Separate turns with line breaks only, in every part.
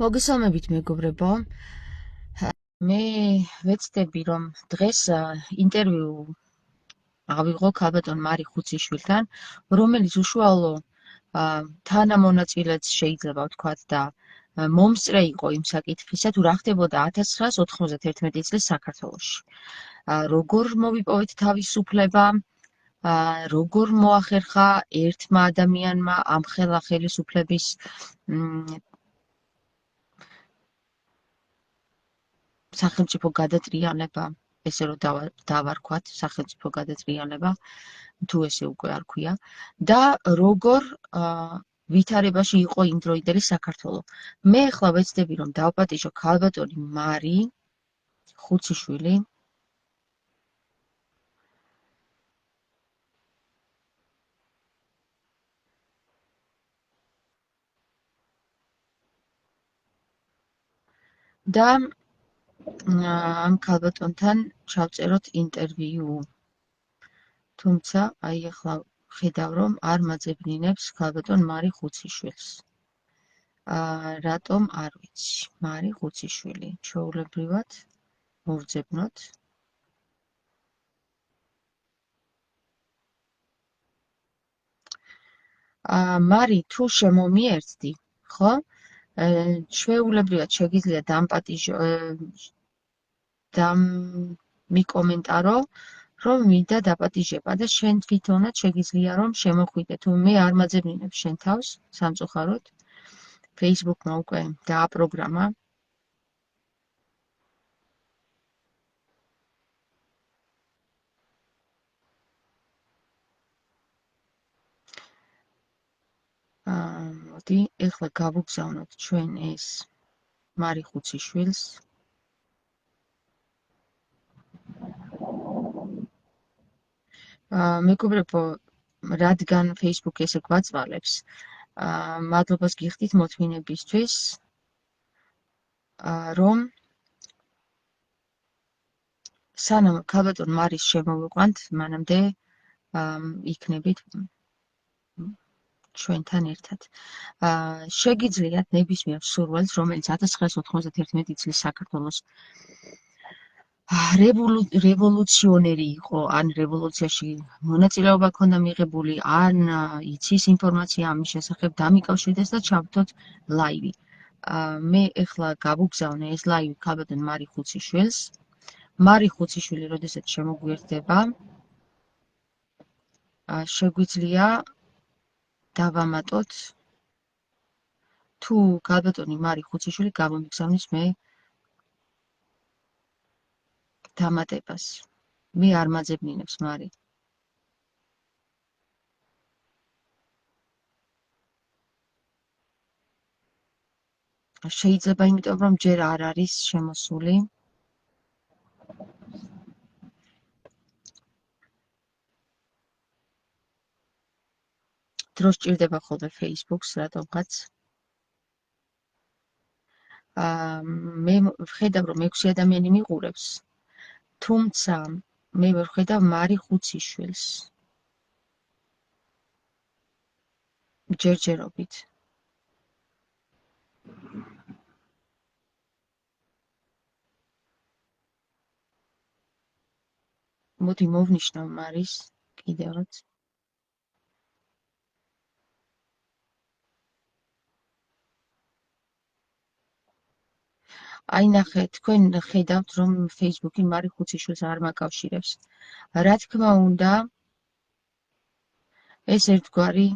მოგესალმებით მეგობრებო. მე ვეცდები რომ დღეს ინტერვიუ ავიღო ქალბატონ მარი ხუციშვილთან, რომელიც უშუალო თანამონაწილეც შეიძლება ვთქვათ და მომსწრე იყო იმ საკითხისა, თუ რა ხდებოდა 1991 წლის საქართველოში. როგორ მოვიპოვეთ თავისუფლება, როგორ მოახერხა ერთმა ადამიანმა ამ ხელისუფლების სახელმწიფო გადატრიალება, ესე რომ დავარქვათ, სახელმწიფო გადატრიალება, თუ ესე უკვე არ ქვია, და როგორ ვითარებაში იყო იმდროინდელი საქართველო. მე ახლა ვეცდები რომ დავპატიჟო ქალბატონი მარი ხუციშვილი, და ამ ქალბატონთან ჩავწეროთ ინტერვიუ. თუმცა, აი ახლა ხედავ რომ არ მაძებნინებს ქალბატონ მარი ხუციშვილს. რატომ არ ვიცი. მარი ხუციშვილი, ჩვეულებრივად მოვძებნოთ. მარი, თუ შემომიერთდი, ხო? ჩვეულებრივად შეგიძლია მიკომენტარო, რომ მინდა დაპატიჟება და შენ თვითონაც შეგიძლია რომ შემოხვიდე, თუ მე არ მაძებნინებ შენ თავს სამწუხაროდ. Facebook-მა უკვე დააპროგრამა. მოდი, ეხლა გავუგზავნოთ ჩვენ ეს მარი ხუციშვილს. მეგობრებო, რადგან Facebook ესე გვაწვალებს, მადლობას გიხდით მოთმინებისთვის, რომ სანამ ქალბატონ მარის შემოვიყვანთ, მანამდე იქნებით ჩვენთან ერთად. შეგიძლიათ ნებისმიერ მსურველს, რომელიც 1991 წლის საქართველოს რევოლუციონერი იყო, ან რევოლუციაში მონაწილეობა ჰქონდა მიღებული, ან იცის ინფორმაცია ამის შესახებ, დამიკავშირდეს და ჩავთოთ ლაივი. მე ეხლა გავუგზავნე ეს ლაივი ქალბატონ მარი ხუციშვილს. მარი ხუციშვილი, როდესაც შემოგვიერთდება, შეგვიძლია დავამატოთ, თუ ქალბატონი მარი ხუციშვილი გამომიგზავნის მე დამატებას. მე არ მაძებნინებს მარი. შეიძლება იმიტომ რომ ჯერ არ არის შემოსული. დროს ჭირდება ხოლმე Facebook-ს რატომღაც. მე ვხედავ რომ 6 ადამიანი მიყურებს. თუმცა მე ვხედავ მარი ხუციშვილს. ჯერჯერობით. მოდი მოვნიშნავ მარის კიდევაც. აი ნახეთ, თქვენ ხედავთ რომ Facebook-ი მარი ხუციშვილს არ მაკავშირებს. რა თქმა უნდა, ეს ერთგვარი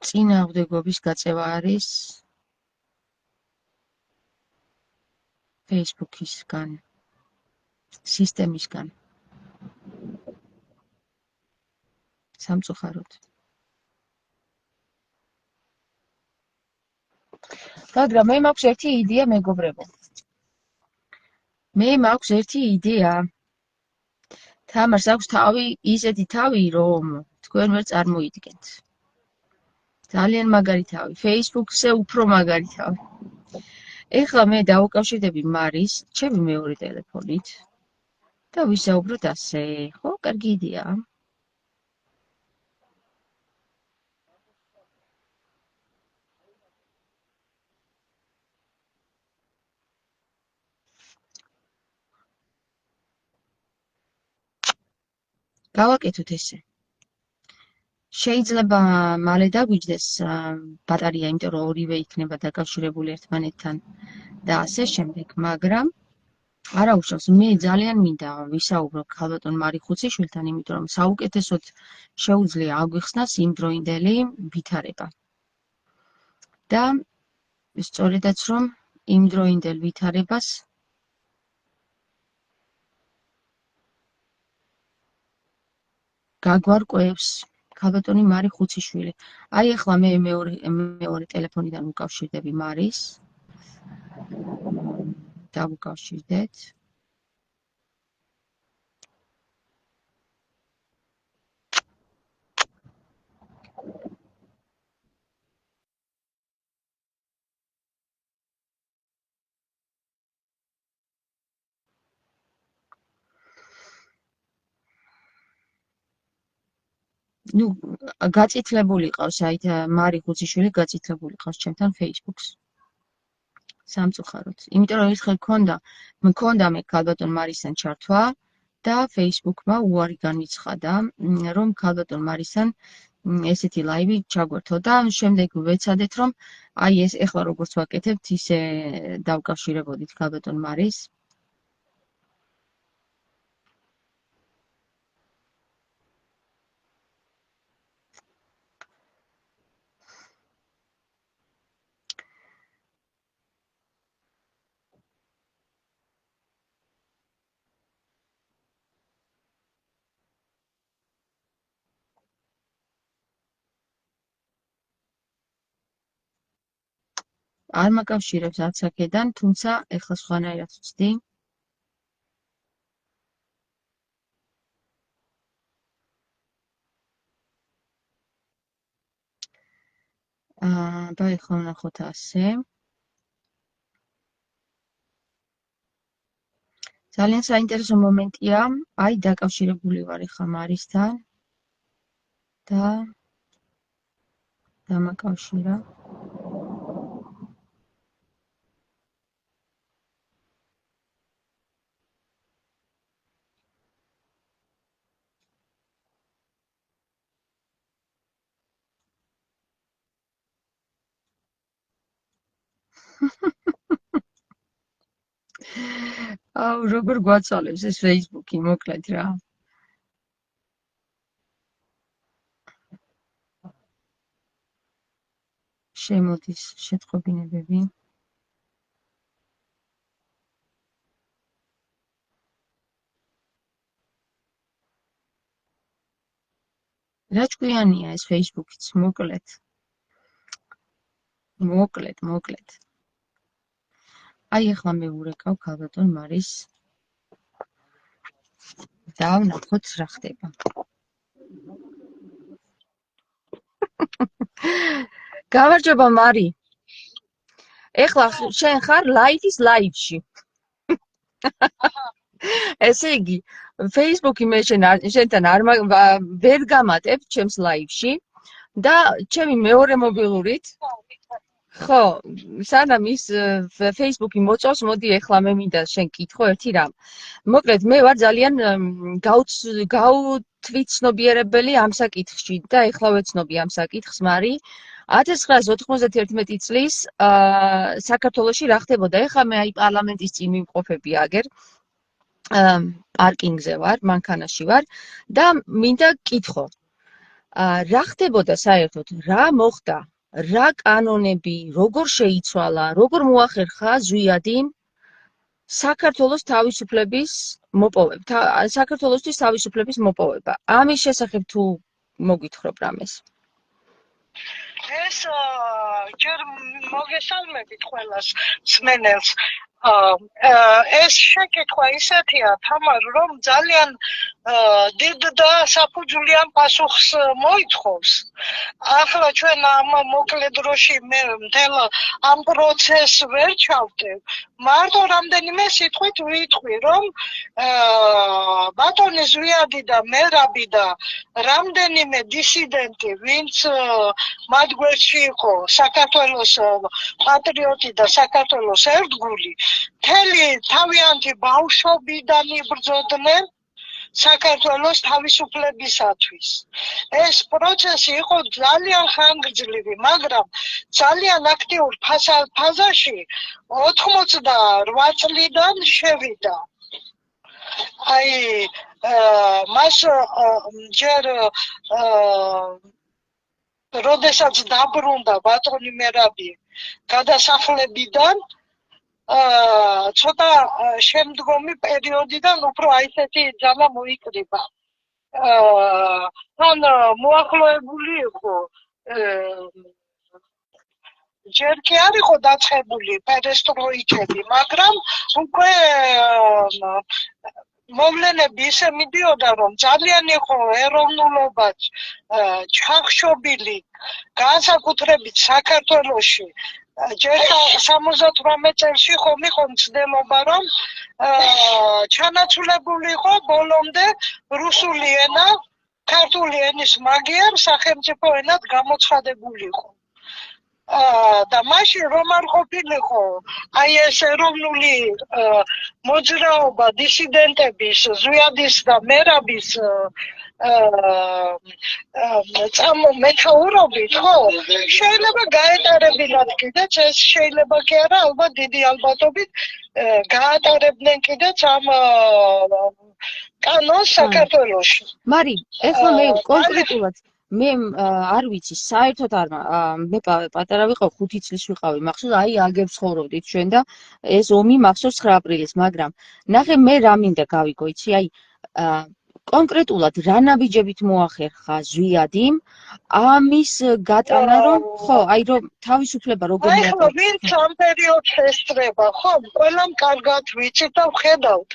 წინააღმდეგობის გაწევა არის Facebook-ისგან, სისტემისგან. სამწუხაროდ. მაგრამ მე მაქვს ერთი იდეა, მეგობრებო. მე მაქვს ერთი იდეა. თამარს აქვს ისეთი თავი, რომ თქვენ ვერ წარმოიდგენთ. ძალიან მაგარი თავი. Facebook-ზე უფრო მაგარი თავი. ეხლა მე დავუკავშირდები მარის, ჩემი მეორე ტელეფონით და ვისაუბროთ ასე. ხო, კარგი იდეაა. გავაკეთოთ ესე. შეიძლება მალე დაგვიჯდეს ბატარეა, იმიტომ რომ ორივე იქნება დაკავშირებული ერთმანეთთან და ასე შემდეგ, მაგრამ არა უშავს, მე ძალიან მინდა ვისაუბრო ქალბატონ მარი ხუციშვილთან, იმიტომ რომ საუკეთესოდ შეუძლია აგვიხსნას იმდროინდელი ვითარება. და სწორედაც რომ იმდროინდელ ვითარებას გაგვარკვევს ქალბატონი მარი ხუციშვილი. აი ახლა მე მეორე ტელეფონიდან ვუკავშირდები მარის. დავუკავშირდეთ. ნუ გაწითლებული ყავს, აი მარი ხუციშვილი გაწითლებული ყავს ჩემთან Facebook-ს. სამწუხაროდ. იმიტომ რომ ერთხელ მქონდა მე ქალბატონ მარისთან ჩართვა და Facebook-მა უარი განიცხადა, რომ ქალბატონ მარისთან ესეთი ლაივი ჩაგვერთო და შემდეგ ვეცადეთ, რომ აი ეს ეხლა როგორც ვაკეთებთ, ისე დავკავშირებოდით ქალბატონ მარის. არ მაკავშირებს არც აქედან, თუმცა ეხლა სხვანაირად ვწდი. და ეხლა ვნახოთ ასე. ძალიან საინტერესო მომენტია, აი დაკავშირებული ვარ ეხლა მარისთან და დამაკავშირა. აუ, როგორ გვაცვალებს ეს Facebook-ი, მოკლედ რა. შემოდის შეტყობინებები. რა ჭკვიანია ეს Facebook-იც, მოკლედ. მოკლედ. აი ახლა მე ვურეკავ ქალბატონ მარის და ვნახოთ რა ხდება. გამარჯობა მარი. ეხლა შენ ხარ ლაივის ლაივში. ესე იგი, Facebook-ი მე შენთან ვერ გამატებ ჩემს ლაივში და ჩემი მეორე მობილურით ხო, სანამ ის Facebook-ი მოწავს, მოდი ეხლა მე მინდა შენ კითხო ერთი რამ. მოკლედ, მე ვარ ძალიან გაუთვითცნობიერებელი ამ საკითხში და ეხლა ვეცნობი ამ საკითხს, მარი. 1991 წლის საქართველოში რა ხდებოდა? ეხლა მე აი პარლამენტის წინ მიმყოფები აგერ. პარკინგზე ვარ, მანქანაში ვარ და მინდა კითხო. რა ხდებოდა საერთოდ? რა მოხდა? რა კანონები, როგორ შეიცვალა, როგორ მოახერხა ზვიადი საქართველოს თავისუფლების მოპოვება, საქართველოსთვის თავისუფლების მოპოვება. ამის შესახებ თუ მოგითხრობ რამეს.
ეს ჯერ მოგესალმებით ყველას მსმენელს. ეს შეკითხვა ისეთია, თამარ, რომ ძალიან დიდ და საფუძვლიან პასუხს მოითხოვს. ახლა ჩვენ ამ მოკლე დროში მე მთელ ამ პროცესს ვერ ჩავდებ. მარტო რამდენიმე სიტყვით ვიტყვი, რომ ბატონი ზვიადი და მერაბი და რამდენიმე დისიდენტი, ვინც მათ გვერდში იყო საქართველოს პატრიოტი და საქართველოს ერთგული, მთელი თავიანთი ბავშვობიდან იბრძოდნენ საქართველოს თავისუფლებისათვის. ეს პროცესი იყო ძალიან ხანგრძლივი, მაგრამ ძალიან აქტიურ ფაზაში 88 წლიდან შევიდა. აი მას ჯერ როდესაც დაბრუნდა ბატონი მერაბი გადასახლებიდან ცოტა შემდგომი პერიოდიდან უფრო აი ესეთი ძალა მოიკრიბა. თან მოახლოებული იყო ჯერ კი არ იყო დაწყებული პერესტროიკები, მაგრამ უკვე მოვლენები ისე მიდიოდა, რომ ძალიან იყო ეროვნულობაც ჩახშობილი, განსაკუთრებით საქართველოში. ჯერ 78 წელს ხომ იყო მცდელობა, რომ ჩანაცვლებული იყო ბოლომდე რუსული ენა, ქართული ენის მაგიერ სახელმწიფო ენად გამოცხადებული იყო. და მაშინ რომ არ ყოფილიყო აი ეს ეროვნული მოძრაობა დისიდენტების, ზვიადის და მერაბის მეთაურობით, ხო, შეიძლება გაეტარებინათ კიდეც ეს შეიძლება კი არა, ალბათ დიდი ალბათობით გაატარებდნენ კიდეც ამ კანონს საქართველოში.
მარი, ეხლა მე კონკრეტულად მე არ ვიცი, საერთოდ არ მე პატარა ვიყავ 5 წლის ვიყავი, მახსოვს აი აგებ ცხოვრობდით ჩვენ და ეს ომი მახსოვს 9 აპრილის, მაგრამ ნახე მე რა მინდა გავიგო, იცი, აი კონკრეტულად რა ნაბიჯებით მოახერხა ზვიადიმ ამის გატანა, რომ ხო, აი რომ თავისუფლება როგორ
აი ხო, ვინც ამ პერიოდს ესწრება, ხო, ყველამ კარგად ვიცით და ვხედავთ.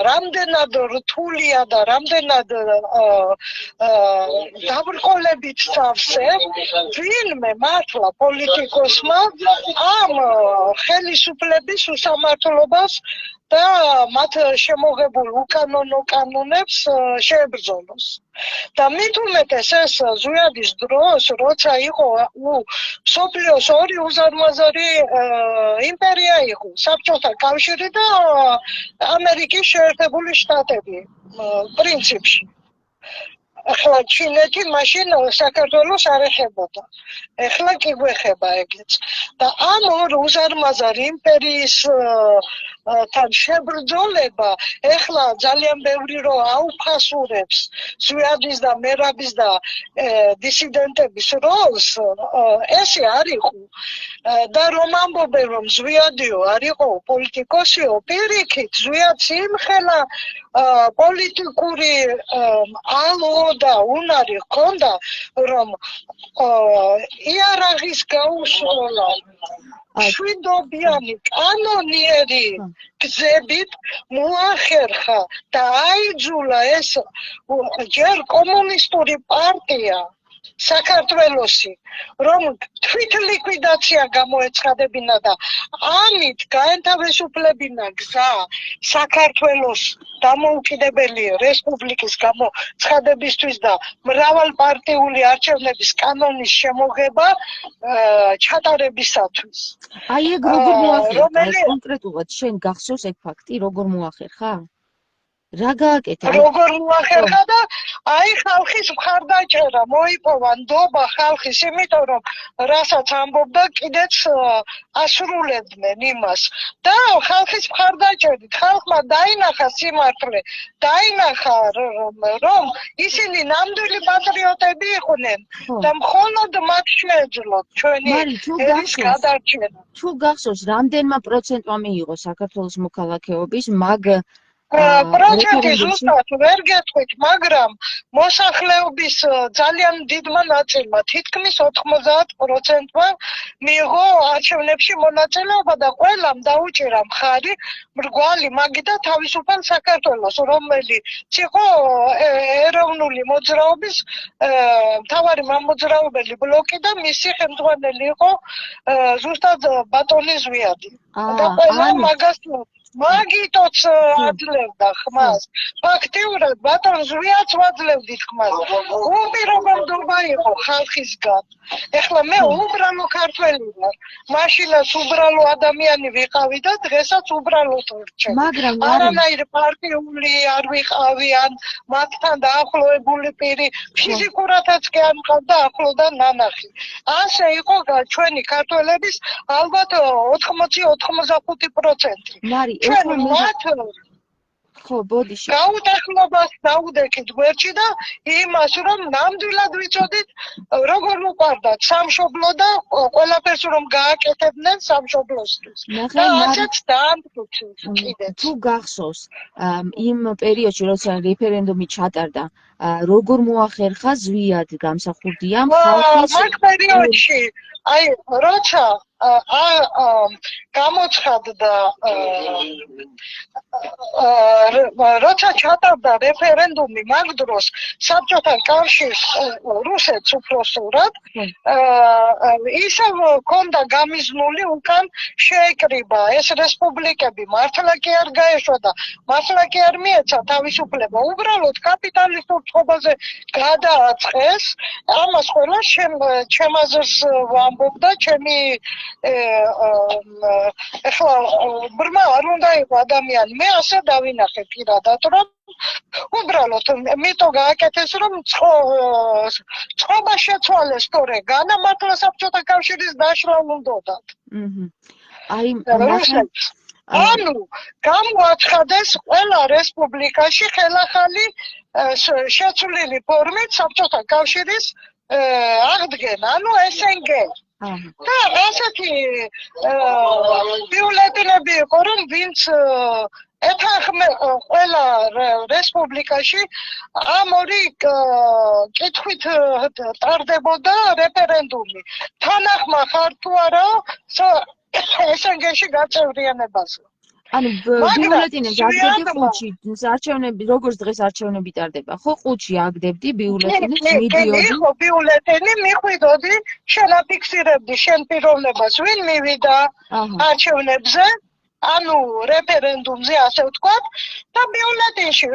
რამდენად რთულია და რამდენად დაბრკოლებით სავსე, ვინმე მართლა პოლიტიკოსმა ამ ხელისუფლების უსამართლობას და მათ შემოღებულ უკანონო კანონებს შეებრძოლოს. და მით უმეტეს ეს ზვიადის დროს, როცა იყო მსოფლიოს ორი უზარმაზარი იმპერია იყო, საბჭოთა კავშირი და ამერიკის შეერთებული შტატები პრინციპში. ახლა ჩინეთი მაშინ საქართველოს არ ეხებოდა. ახლა კი გვეხება ეგეც. და ამ ორ უზარმაზარ იმპერიის თან შებრძოლება ახლა ძალიან ბევრი რო აუფასურებს ზვიადის და მერაბის და დისიდენტების როლს, ესე არ იყო. და რომ ამბობენ რომ ზვიადიო არ იყო პოლიტიკოსიო, პირიქით ზვიადს იმხელა პოლიტიკური ალო და უნარი ჰქონდა, რომ იარაღის გაუსრულა შვიდობიანი კანონიერი გზებით მოახერხა და აიძულა ეს ჯერ კომუნისტური პარტია საქართველოსი, რომ თვით ლიკვიდაცია გამოეცხადებინა და ამით გაენთავისუფლებინა გზა საქართველოს დამოუკიდებელი რესპუბლიკის გამოცხადებისთვის და მრავალპარტიული არჩევნების კანონის შემოღება ჩატარებისათვის.
აი ეგ როგორ მოახერხა? კონკრეტულად შენ გახსოვს ეგ ფაქტი, როგორ მოახერხა? რა გააკეთა?
როგორ მოახერხა და აი ხალხის მხარდაჭერა მოიპოვა ნდობა ხალხის, იმიტომ რომ რასაც ამბობდა კიდეც ასრულებდნენ იმას და ხალხის მხარდაჭერით ხალხმა დაინახა სიმართლე, დაინახა რომ ისინი ნამდვილი პატრიოტები იყვნენ და მხოლოდ მათ შეეძლოთ ჩვენი ერის გადარჩენა.
თუ გახსოვს, რამდენმა პროცენტმა მიიღო საქართველოს მოქალაქეობის მაგ
პროცენტი ზუსტად ვერ გეტყვით, მაგრამ მოსახლეობის ძალიან დიდმა ნაწილმა, თითქმის 90%-მა მიიღო არჩევნებში მონაწილეობა და ყველამ დაუჭირა მხარი მრგვალი მაგი და თავისუფალ საქართველოს, რომელიც იყო ეროვნული მოძრაობის მთავარი მამოძრაობელი ბლოკი და მისი ხელმძღვანელი იყო ზუსტად ბატონი ზვიადი. და ყველამ მაგას მაგიტოც აძლევდა ხმას. ფაქტიურად ბატონ ზვიაც ვაძლევდით ხმას. უპირობამდობა იყო ხალხისგან. ეხლა მე უბრალო ქართველი ვარ. მაშინაც უბრალო ადამიანი ვიყავი და დღესაც უბრალოდ ვირჩევ. არანაირი პარტიული არ ვიყავი ან მათთან დაახლოებული პირი. ფიზიკურადაც კი არ მყავდა ახლოდან ნანახი. ასე იყო ჩვენი ქართველების ალბათ 80-95%. ჩვენ მათ
ხო, ბოდიში.
გაუტეხლობას დაუდექით გვერდში და იმას, რომ ნამდვილად ვიცოდით, როგორ უყვარდათ სამშობლო და ყველაფერს რომ გააკეთებდნენ სამშობლოსთვის. და ასეც დაამტკიცეთ კიდეც.
თუ გახსოვს, იმ პერიოდში, როცა რეფერენდუმი ჩატარდა, როგორ მოახერხა ზვიად გამსახურდიამ ხალხის
მაგ პერიოდში, აი, როცა გამოცხადდა როცა ჩატარდა რეფერენდუმი მაგ დროს საბჭოთა კავშირს რუსეთს უფროსურად ისევ ჰქონდა გამიზნული უკან შეეკრიბა ეს რესპუბლიკები მართლა კი არ გაეშვა და მართლა კი არ მიეცა თავისუფლება უბრალოდ კაპიტალისტურ წყობაზე გადააწყეს ამას ყველა ჩემაზრს ვამბობდა ჩემი ეხლა ბრმა არ უნდა იყო ადამიანი მე ასე დავინახე პირადად რომ უბრალოდ მითო გააკეთეს რომ წყობა შეცვალეს თორე განამართლა საბჭოთა კავშირის დაშლა უნდათ.
აი
ანუ გამოაცხადეს ყველა რესპუბლიკაში ხელახალი შეცვლილი ფორმით საბჭოთა კავშირის აღდგენა, ანუ SNG. და ასეთი ბიულეტენები იყო, რომ ვინც ეთანხმება ყველა რესპუბლიკაში ამ ორი კითხვით ტარდებოდა რეფერენდუმი. თანახმა ხარ თუ არა SNG-ში გაწევრიანებაზე.
ანუ ბიულეტენებს აგდებდი ყუთში, არჩევნები, როგორც დღეს არჩევნები ტარდება, ხო, ყუთში აგდებდი ბიულეტენებს, მიდიოდი.
იყო ბიულეტენი, მიხვიდოდი, შენაფიქსირებდი შენ პიროვნებას, ვინ მივიდა არჩევნებზე, ანუ რეფერენდუმზე, ასე ვთქვათ, და ბიულეტენში,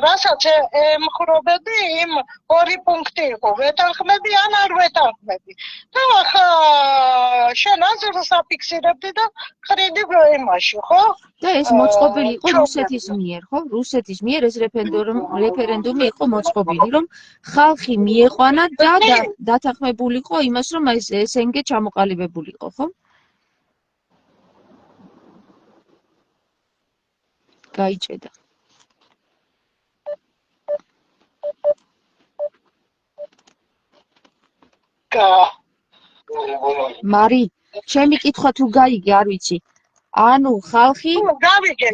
რასაც ემხრობოდი, იმ ორი პუნქტი იყო, ვეთანხმები ან არ ვეთანხმები. და ახლა შენ აზრს აფიქსირებდი და ხრიდი იმაში, ხო?
და ეს მოწყობილი იყო რუსეთის მიერ, ხო? რუსეთის მიერ ეს რეფერენდუმი იყო მოწყობილი, რომ ხალხი მიეყვანა და დათანხმებულიყო იმას, რომ ეს SNG ჩამოყალიბებულიყო, ხო? გაიჭედა. მარი, ჩემი კითხვა თუ გაიგე, არ ვიცი. ანუ ხალხი
გავიგე.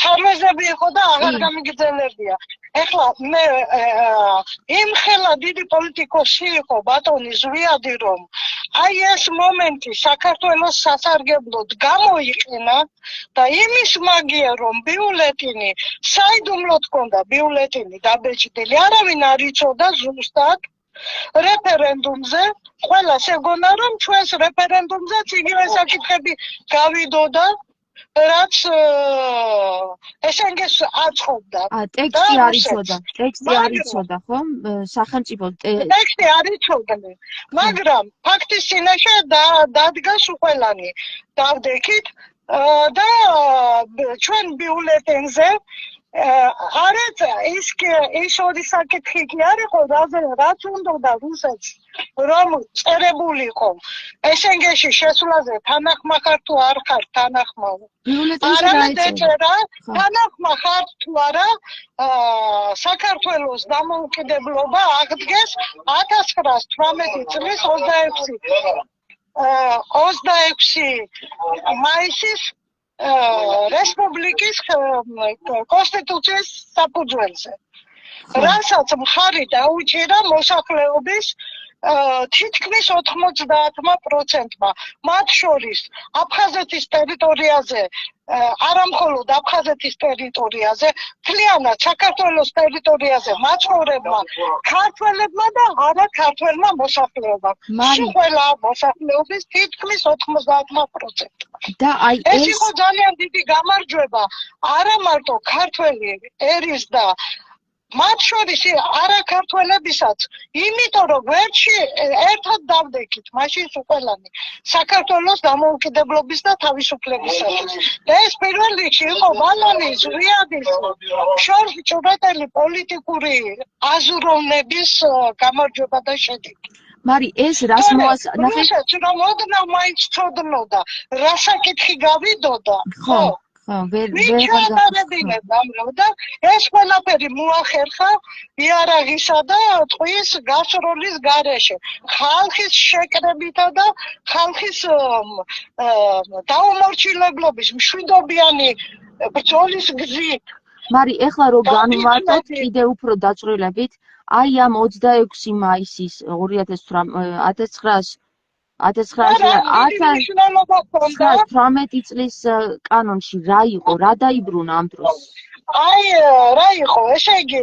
თამაზები იყო და აღარ გამიგრძელებია. ეხლა მე იმხელა დიდი პოლიტიკოსი იყო ბატონი ზვიადი რომ აი ეს მომენტი საქართველოს სასარგებლოდ გამოიყენა და იმის მაგია რომ ბიულეტენი საიდუმლოდ ჰქონდა ბიულეტენი დაბეჭდილი არავინ არ იცოდა ზუსტად რეფერენდუმზე ყველას ეგონა რომ ჩვენს რეფერენდუმზეც იგივე საკითხები გავიდოდა რაც SNG-ს აწყობდა.
ტექსტი არ იცოდა, ხო? სახელმწიფო
ტექსტი არ იცოდნენ. მაგრამ ფაქტის წინაშე დადგა სუყელანი. დავდექით და ჩვენ ბიულეტენზე არეთ ის ორი საკითხი კი არ იყო, რაც უნდა რუსეთს რომ წერებულიყო SNG-ში შესვლაზე თანახმა ხარ თუ არ ხარ თანახმა. არამედ ეწერა თანახმა ხარ თუ არა საქართველოს დამოუკიდებლობა აღდგეს 1918 წლის 26 მაისის რესპუბლიკის კონსტიტუციის საფუძველზე. რასაც მხარი დაუჭირა მოსახლეობის თითქმის 90%-მა, მათ შორის აფხაზეთის ტერიტორიაზე, არა მხოლოდ აფხაზეთის ტერიტორიაზე, მთლიანად საქართველოს ტერიტორიაზე მაცხოვრებმა ქართველებმა და არა ქართველმა მოსახლეობამ. ყველა მოსახლეობის თითქმის 90%-მა.
და აი
ეს იყო ძალიან დიდი გამარჯვება არა მარტო ქართველი ერის და მათ შორის არა ქართველებისაც, იმიტომ რომ ვერში ერთად დავდექით, მაშინ ყველანი საქართველოს დამოუკიდებლობის და თავისუფლებისათვის. და ეს პირველ რიგში იყო ბატონის ზვიადის შორსჭურველი პოლიტიკური აზროვნების გამარჯვება და შედეგი.
მარი ეს რას მოასწავლა?
რუსეთს რომ ოდნავ მაინც ცოდნოდა, რა საკითხი გავიდოდა,
ხო, ვერ
ჩაატარებინებდა და ეს ყველაფერი მოახერხა იარაღისა და ტყვის გასროლის გარეშე, ხალხის შეკრებითა და ხალხის დაუმორჩილებლობის მშვიდობიანი ბრძოლის გზით.
მარი ეხლა რო განვარტოთ კიდე უფრო დაწვრილებით, აი ამ 26 მაისის 1918 წლის კანონში რა იყო, რა დაიბრუნა ამ დროს?
აი რა იყო, ესე იგი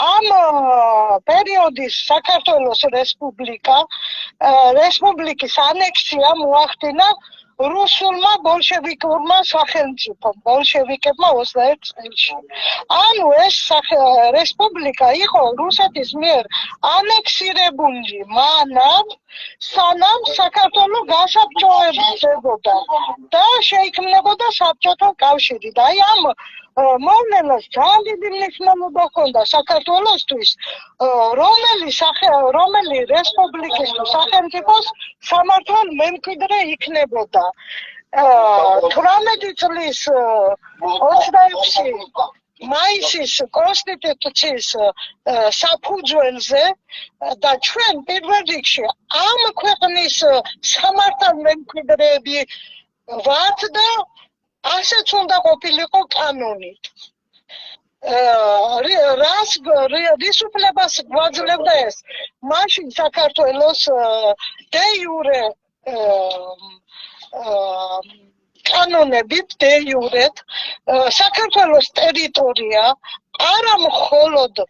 ამ პერიოდის საქართველოს რესპუბლიკის ანექსია მოახდინა რუსულმა ბოლშევიკურმა სახელმწიფომ, ბოლშევიკებმა 21 წელში. ანუ ეს რესპუბლიკა იყო რუსეთის მიერ ანექსირებული მანამ, სანამ საქართველო გასაბჭოებდებოდა და შეიქმნებოდა საბჭოთა კავშირი. და აი ამ მოვლენას ძალიან დიდი მნიშვნელობა ჰქონდა საქართველოსთვის, რომელი რესპუბლიკის სახელმწიფოს სამართალ მემკვიდრე იქნებოდა. 18 წლის 26 მაისის კონსტიტუციის საფუძველზე და ჩვენ პირველ რიგში ამ ქვეყნის სამართალ მემკვიდრეები ვართ და ასეც უნდა ყოფილიყო კანონით. რის უფლებას გვაძლევდა ეს? მაშინ საქართველოს დე იურე კანონებით, დე იურეთ საქართველოს ტერიტორია არა მხოლოდ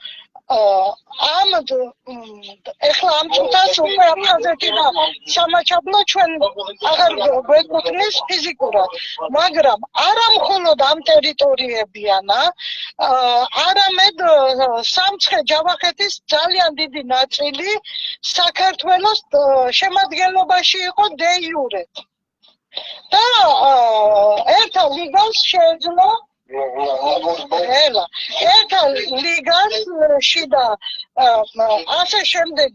ეხლა ამ წუთას უკვე აფხაზეთი და სამაჩაბლო ჩვენ აღარ გვეკუთვნის ფიზიკურად, მაგრამ არა მხოლოდ ამ ტერიტორიებიანა, არამედ სამცხე-ჯავახეთის ძალიან დიდი ნაწილი საქართველოს შემადგენლობაში იყო დე იურეთ. და ერთა ლიგას შეეძლო ერთა ლიგაში და ასე შემდეგ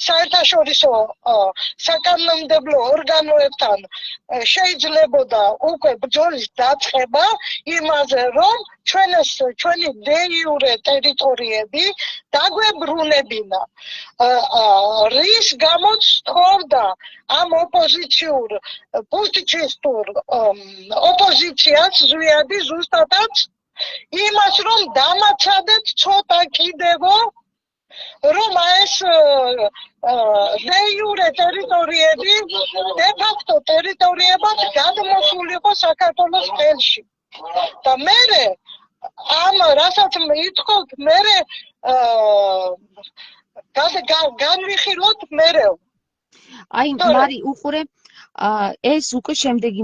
საერთაშორისო საკანონმდებლო ორგანოებთან შეიძლებოდა უკვე ბრძოლის დაწყება იმაზე, რომ ჩვენი დე იურე ტერიტორიები დაგვებრუნებინა. რის გამოც თხოვდა ამ ოპოზიციურ პუტჩისტურ ოპოზიციას ზვიადი ზუსტადაც იმას, რომ დამაცადეთ ცოტა კიდევო, რომ ეს დე იურე ტერიტორიები დე ფაქტო ტერიტორიებად გადმოსულიყო საქართველოს ხელში. და მერე ამ რასაც ითხოვთ, მერე განვიხილოთ მერეო.
აი მარი უყურე ეს უკვე შემდეგი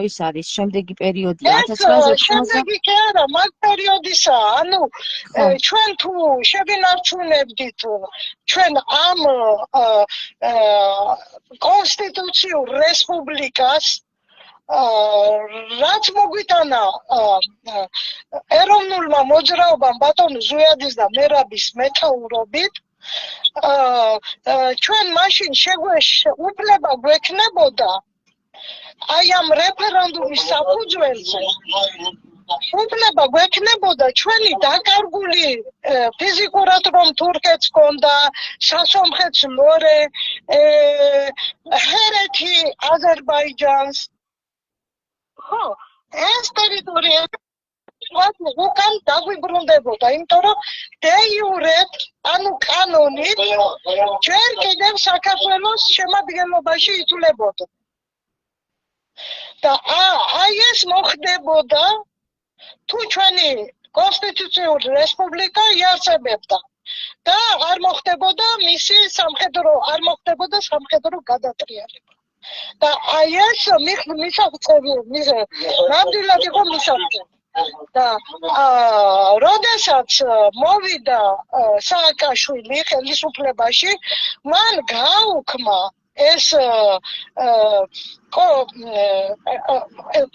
ის არის, შემდეგი პერიოდია 1990.
შემდეგი კი არა, მაგ პერიოდისა, ანუ ჩვენ თუ შევინარჩუნებდით ჩვენ ამ კონსტიტუციურ რესპუბლიკას, რაც მოგვიტანა ეროვნულმა მოძრაობამ ბატონ ზვიადის და მერაბის მეთაურობით, ჩვენ მაშინ უფლება გვექნებოდა აი ამ რეფერენდუმის საფუძველზე უფლება გვექნებოდა ჩვენი დაკარგული ფიზიკურად რომ თურქეთს ჰქონდა, სასომხეთს ლორე, ჰერეთი აზერბაიჯანს. ხო, ეს ტერიტორიები უკან დაგვიბრუნდებოდა, იმიტომ რომ დე იურეთ, ანუ კანონით, ჯერ კიდევ საქართველოს შემადგენლობაში ითვლებოდა. და აი ეს მოხდებოდა, თუ ჩვენი კონსტიტუციური რესპუბლიკა იარსებებდა. და არ მოხდებოდა მისი სამხედრო გადატრიალება. და აი ეს მისაღწევი ნამდვილად იყო მისაღწევი და როდესაც მოვიდა სააკაშვილი ხელისუფლებაში მან გაუქმა ეს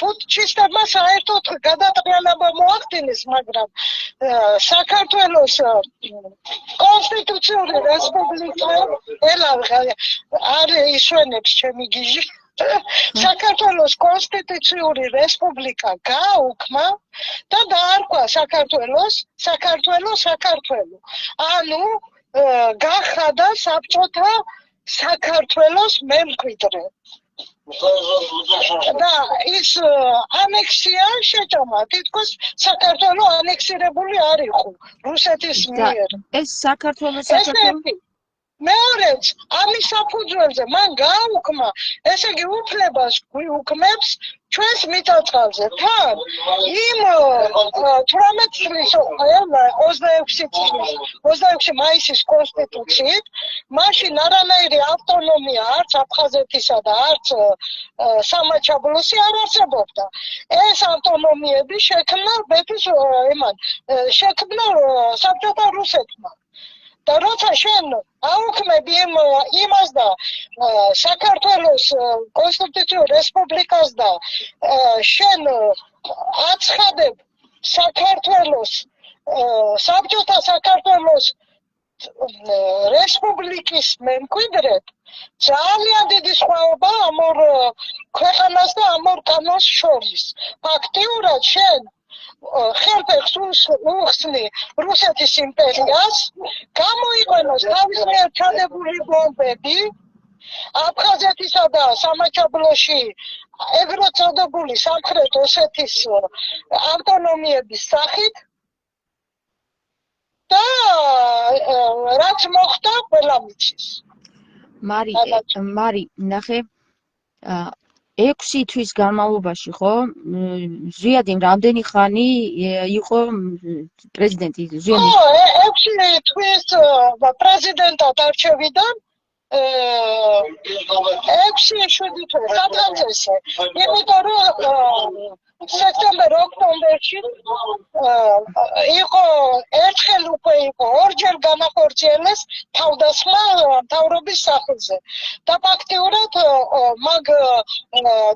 პუტჩისტებმა საერთოდ გადატრიალება მოახდინეს, მაგრამ საქართველოს კონსტიტუციური რესპუბლიკა არ ისვენებს ჩემი გიჟი საქართველოს კონსტიტუციური რესპუბლიკა გაუქმა და დაარქვა საქართველო. ანუ გახადა საბჭოთა საქართველოს მემკვიდრე. და ის ანექსია შეჭამა, თითქოს საქართველო ანექსირებული არ იყო რუსეთის მიერ.
ეს საქართველოს
მეორეც ამის საფუძველზე მან გააუქმა, ესე იგი უფლებას გვიუქმებს ჩვენს მიწა-წყალზე. თან იმ 18 წლის 26 მაისის კონსტიტუციით მაშინ არანაირი ავტონომია არც აფხაზეთისა და არც სამაჩაბლოსი არ არსებობდა. ეს ავტონომიები შექმნა საბჭოთა რუსეთმა. და როცა შენ აუქმები იმას და საქართველოს კონსტიტუციურ რესპუბლიკას და შენ აცხადებ საქართველოს საბჭოთა საქართველოს რესპუბლიკის მემკვიდრედ, ძალიან დიდი სხვაობა ამ ორ ქვეყანას და ამ ორ კანონს შორის. ფაქტიურად შენ ხელფეხს უხსნი რუსეთის იმპერიას, გამოიყენოს თავის მიერ ჩადებული ბომბები აფხაზეთისა და სამაჩაბლოში ეგრეთ წოდებული სამხრეთ ოსეთის ავტონომიების სახით და რაც მოხდა ყველა მიცის.
მარი, ნახე 6 თვის განმავლობაში, ხო? ზვიადიმ რამდენი ხანი იყო პრეზიდენტი?
ზვიადი 6 თვის პრეზიდენტად არჩევიდან 6-7 თვე საფრანგეთში. იმიტომ რომ სექტემბერ-ოქტომბერში იყო ერთხელ უკვე ორჯერ განახორციელეს თავდასხმა მთავრობის სახელზე. და ფაქტიურად მაგ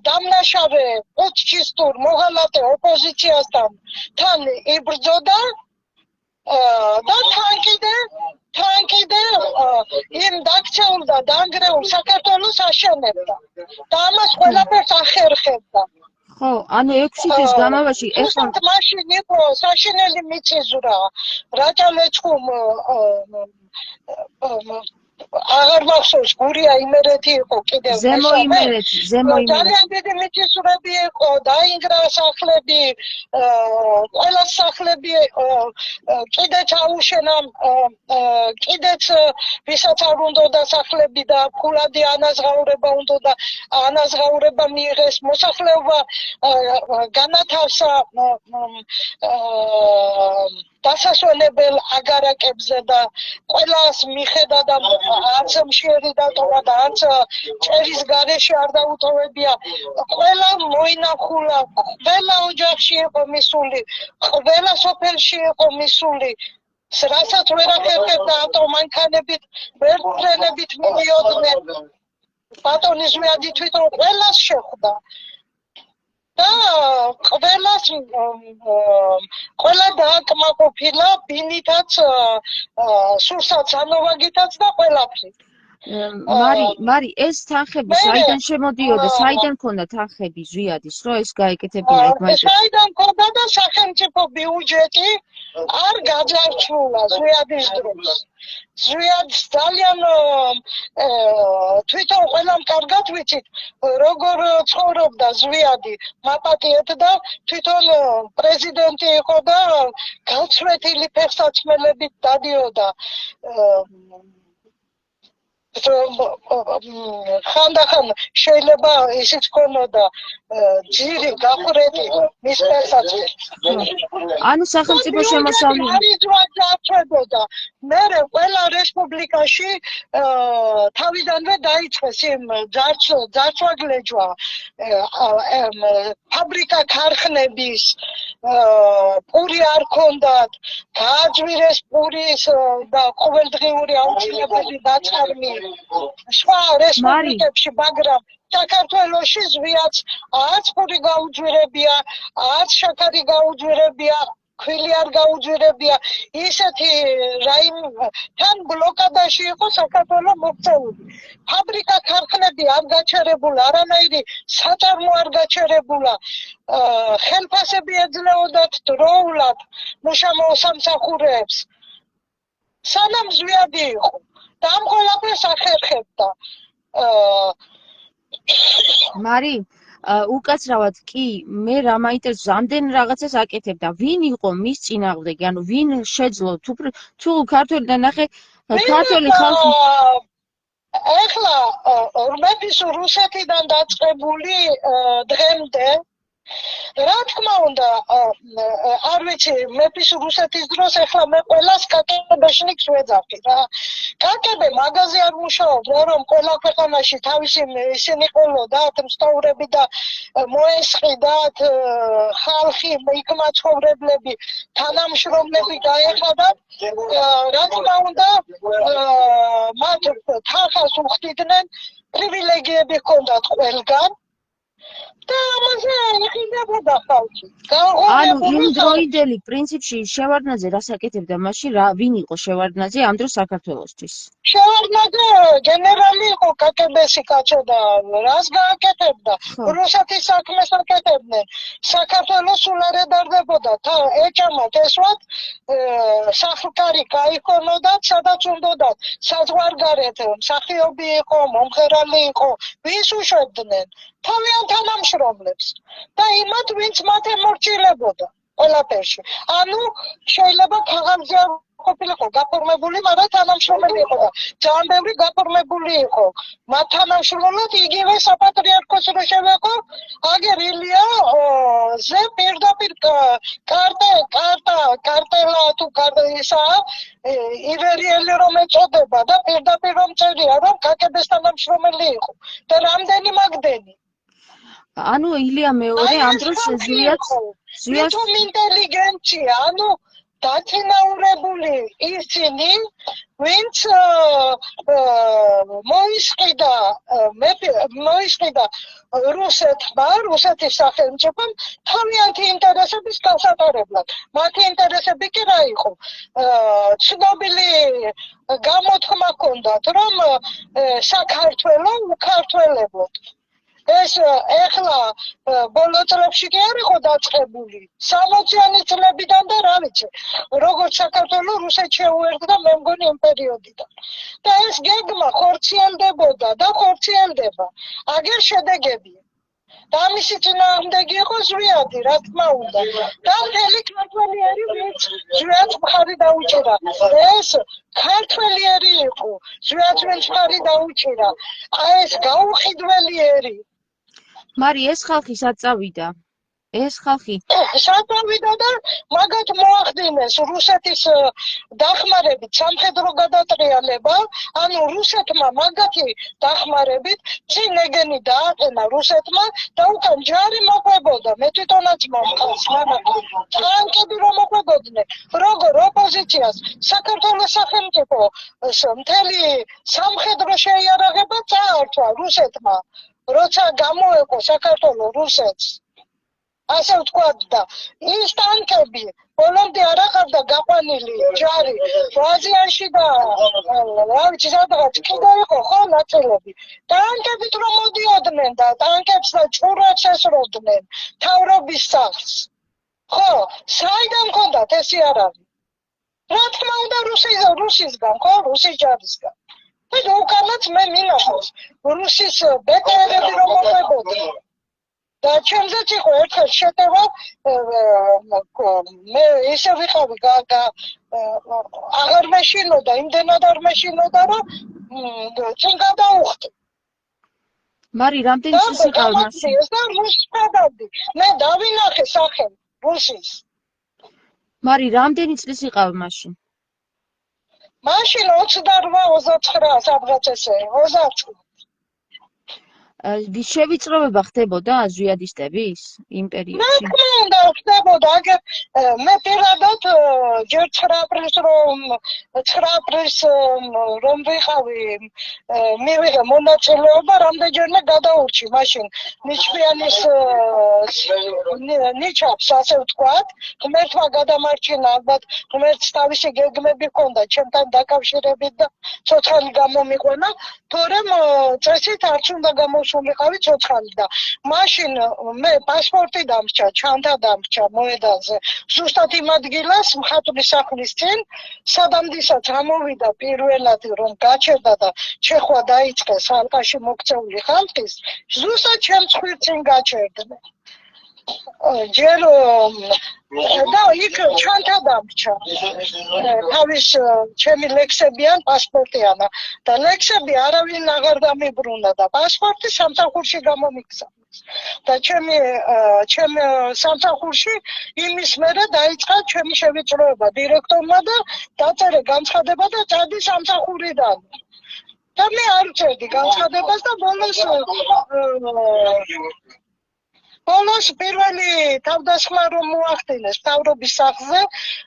დამნაშავე პუტჩისტურ მოღალატე ოპოზიციასთან თან იბრძოდა და თან კიდე იმ დაქცეულ და დანგრეულ საქართველოს აშენებდა და ამას ყველაფერს ახერხებდა.
ხო, ანუ 6 თვის განმავლობაში
ეხლა მაშინ იყო საშინელი მიწისძვრა, რაჭა-ლეჩხუმ აღარ მახსოვს, გურია იმერეთი იყო კიდევ
ზემო იმერეთი.
ძალიან დიდი მიწისძვრები იყო, დაინგრა სახლები, ყველა სახლები კიდეც აუშენა, კიდეც ვისაც არ უნდა სახლები და ფულადი ანაზღაურება უნდა და ანაზღაურება მიიღეს, მოსახლეობა განათავსა დასასვენებელ აგარაკებზე და ყველას მიხედა და არც მშიერი დატოვა და არც წერის გარეშე არ დაუტოვებია. ყველა მოინახულა, ყველა ოჯახში იყო მისული, ყველა სოფელში იყო მისული. რასაც ვერ ახერხებდა ავტომანქანებით, ვერტმფრენებით მიდიოდნენ. ბატონი ზვიადი თვითონ ყველას შეხვდა. და ყველა დააკმაყოფილა ბინითაც, სურსაც, ანოვაგითაც და ყველაფრით.
მარი, ეს თანხები საიდან შემოდიოდა? საიდან ქონდა თანხები ზვიადის, რომ ეს გაეკეთებინა იქ მაინც?
საიდან ქონდა და სახელმწიფო ბიუჯეტი არ გაძარცვულა ზვიადის დროს. ზვიადს ძალიან თვითონ ყველამ კარგად ვიცით, როგორ ცხოვრობდა ზვიადი, მაპატიეთ და თვითონ პრეზიდენტი იყო და გავცვეთილი ფეხსაცმელებით დადიოდა ხანდახან შეიძლება ისიც ქონოდა ძირი გაფრეთი მის პერსაცებს.
ანუ სახელმწიფო შემოსავლელი
არიძვაძარწვებოდა. მე ყველა რესპუბლიკაში თავიდანვე დაიწყეს იმ ძარცვაგლეჯვა ფაბრიკა ქარხნების პური არ ქონდათ, გააძვირეს პურის და ყოველდღიური აუცილებელი დაწარმი სხვა რესპუბლიკებში, მაგრამ საქართველოში ზვიაც არც პური გაუძვირებია, არც შაქარი გაუძვირებია, ქვილი არ გაუძვირებია. ისეთი თან ბლოკადაში იყო საქართველო მოქცეული. ფაბრიკა ქარხნები არ გაჩერებულა, არანაირი საწარმო არ გაჩერებულა. ხელფასები ეძლეოდათ დროულად მუშამაო სამსახურეებს. სანამ ზვიადი იყო და ამ ყველაფერს ახერხებდა.
მარი უკაცრავად კი მე რა მაინტერესებს ამდენ რაღაცას აკეთებდა ვინ იყო მის წინააღმდეგი ანუ ვინ შეძლო თუ ქართველიდან ნახე ქართველი ხალხი
ეხლა ორმეფის რუსეთიდან დაწყებული დღემდე რა თქმა უნდა არ ვიცი მეფის რუსეთის დროს ეხლა მე ყველას კაკებეშნიკს ვეძახი რა კაკებე მაგაზე არ მუშაობდა რომ ყველა ქვეყანაში თავისი ისინი ყოლოდათ მსტავრები და მოესყიდათ ხალხი იქ მაცხოვრებლები თანამშრომლები გაეხადათ რა თქმა უნდა მათ თანხას უხდიდნენ პრივილეგიები ჰქონდათ ყველგან და ამაზე ეხინებოდა ხალხი.
ანუ იმ დროინდელი პრინციპში შევარდნაძე რას აკეთებდა მაშინ რა ვინ იყო შევარდნაძე ამ დროს საქართველოსთვის?
შევარდნაძე გენერალი იყო კაკებესი კაცო და რას გააკეთებდა? რუსეთის საქმეს აკეთებდნენ. საქართველოს სულ არ ედარდებოდა. ეჭამათ ესვათ სახლკარი გაიქონოდათ, სადაც უნდოდათ. საზღვარგარეთ მსახიობი იყო, მომღერალი იყო, ვის უშვებდნენ? თავიანთ თანამშრომლებს და იმათ ვინც მათ ემორჩილებოდა ყველაფერში. ანუ შეიძლება ქაღალდზე არ ყოფილიყო გაფორმებული, მაგრამ თანამშრომელი იყო და ძალიან ბევრი გაფორმებული იყო. მათ თანამშრომლად იგივე საპატრიარქოს რო შევეყო, აგერ ილია ზე პირდაპირ კარტელა თუ ისაა ივერიელი რომ ეწოდება და პირდაპირ რომ წერია რომ კაკებეს თანამშრომელი იყო და რამდენი მაგდენი
ანუ ილია მეორე ამ დროს ზვიაც
თვითონ ინტელიგენცია ანუ დაწინაურებული ისინი ვინც მოისყიდა რუსეთის სახელმწიფომ თავიანთი ინტერესების გასატარებლად. მათი ინტერესები კი რა იყო? ცნობილი გამოთქმა ჰქონდათ, რომ საქართველო უკართველებოდ. ეს ეხლა ბოლო წლებში კი არ იყო დაწყებული 60-იანი წლებიდან და რა ვიცი როგორც საქართველო რუსეთს შეუერთდა მე მგონი იმ პერიოდიდან და ეს გეგმა ხორციელდებოდა და ხორციელდება აგერ შედეგები და ამისი წინააღმდეგი იყო ზვიადი რა თქმა უნდა და მთელი ქართველიერი ვინც ზვიადს მხარი დაუჭირა ეს ქართველიერი იყო ზვიადს ვინც მხარი დაუჭირა ეს გაუყიდველიერი
მარი ეს ხალხი საწავიდა ეს ხალხი
საწავიდა და მაგათ მოახდინეს რუსეთის დახმარებით სამხედრო გადატრიალება ანუ რუსეთმა მაგათი დახმარებით წინეგენი დააყენა რუსეთმა და უკან ჯარი მოყვებოდა მე თვითონაც მომყავს მაგრამ ტანკები რომ მოყვებოდნენ როგორ ოპოზიციას საქართველოს სახელმწიფო მთელი სამხედრო შეიარაღება წაართვა რუსეთმა როცა გამოეყო საქართველო რუსეთს ასე ვთქვათ და ის ტანკები ბოლომდე არ აყავდა გაყვანილი ჯარი აზიაში და რა ვიცი სადღაც კიდევ იყო ხო ნაწილები ტანკებით რომ მოდიოდნენ და ტანკებს და ჭურვებს ესროდნენ თავრობის სახლს ხო საიდან ჰქონდათ ეს იარაღი რა თქმა უნდა რუსისგან ხო რუსის ჯარისგან და უკანაც მე მინახავს რუსის ბეტერები რომ მოყვებოდნენ და ჩემზეც იყო ერთხელ შეტევა მე ისე ვიყავი აღარ მეშინოდა იმდენად არ მეშინოდა რომ წინ გადაუხდი.
მარი რამდენი წლის იყავი მაშინ?
და რუსს გადავდი. მე დავინახე სახელი რუსის.
მარი რამდენი წლის იყავი მაშინ?
მაშინ 28-29 სადღაცესე 30.
შევიწროვება ხდებოდა ზვიადისტების იმ პერიოდში?
რა უნდა ხდებოდა აგერ მე პირადად ჯერ 9 აპრილს რომ ვიყავი მივიღე მონაწილეობა რამდენჯერმე გადაურჩი მაშინ ნიჩბიანის ნიჩაბს ასე ვთქვათ ღმერთმა გადამარჩინა ალბათ ღმერთს თავისი გეგმები ჰქონდა ჩემთან დაკავშირებით და ცოცხალი გამომიყვანა თორემ წესით არც უნდა გამოსულიყავი ცოცხალი და მაშინ მე პასპორტი დამრჩა ჩანთა დამრჩა მოედანზე ზუსტად იმ ადგილას მხატვრის სახლის წინ სადამდისაც ამოვიდა პირველად რომ გაჩერდა და ჩეხვა დაიწყეს ალყაში მოქცეული ხალხის ზუსტად ჩემს ხვირწინ გაჩერდნენ ჯერ და იქ ჩანთა დამრჩა თავის ჩემი ლექსებიან პასპორტიანა და ლექსები არავინ აღარ დამიბრუნა და პასპორტი სამსახურში გამომიგზავნეს და ჩემი სამსახურში იმის მერე დაიწყა ჩემი შევიწროება დირექტორმა და დაწერე განცხადება და წადი სამსახურიდან და მე არ ვწერდი განცხადებას და ბოლოს პირველი თავდასხმა რომ მოახდინეს მთავრობის სახლზე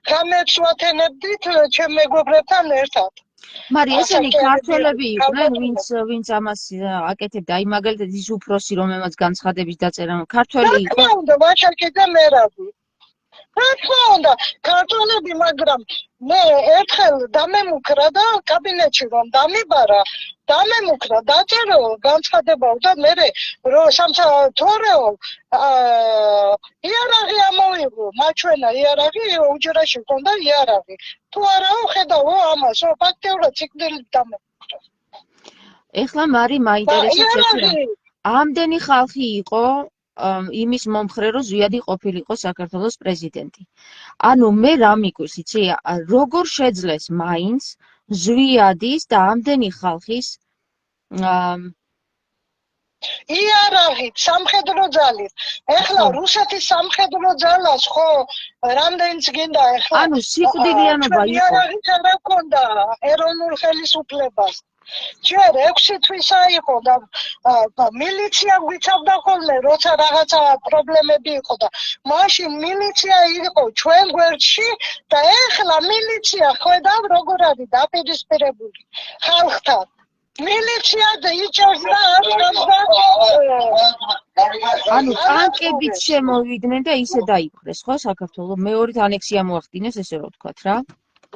ღამეებს ვათენებდით ჩემ მეგობრებთან ერთად
მარი ესენი ქართველები იყვნენ ვინც ამას აკეთებდა აი მაგალითად ის უფროსი რომელმაც განცხადების დაწერა ქართველი იყო?
რა უნდა ვაჩაკი და მერაბი რა თქმა უნდა ქართველები მაგრამ მე ერთხელ დამემუქრა და კაბინეტში რომ დამიბარა დამემუქრა დაწერო განცხადებაო და მე თორეო იარაღი ამოვიღო მაჩვენა იარაღი უჯრაში ჰქონდა იარაღი თუ არაო ხედავო ამას ფაქტიურად სიკვდილით დამემუქრა
ეხლა მარი მაინტერესებს ერთი რამ ამდენი ხალხი იყო იმის მომხრე რომ ზვიადი ყოფილიყო საქართველოს პრეზიდენტი. ანუ მე რა მიგვირს, იცი, როგორ შეძლეს მაინც ზვიადის და ამდენი ხალხის
იარაღით, სამხედრო ძალით. ეხლა რუსეთის სამხედრო ძალას ხო რამდენიც გინდა ეხლა?
ანუ სიკვდილიანობა იყო.
იარაღით არ ჰქონდა ეროვნულ ხელისუფლებას. ჯერ 6 თვისა იყო და მილიცია გვიცავდა ხოლმე როცა რაღაცა პრობლემები იყო და მაშინ მილიცია იყო ჩვენ გვერდში და ეხლა მილიცია ხედავ როგორ არის დაპირისპირებული ხალხთან მილიცია და იჭერს და
ანუ ტანკებით შემოვიდნენ და ისე დაიპყრეს ხო საქართველოს მეორედ ანექსია მოახდინეს ესე რომ ვთქვათ რა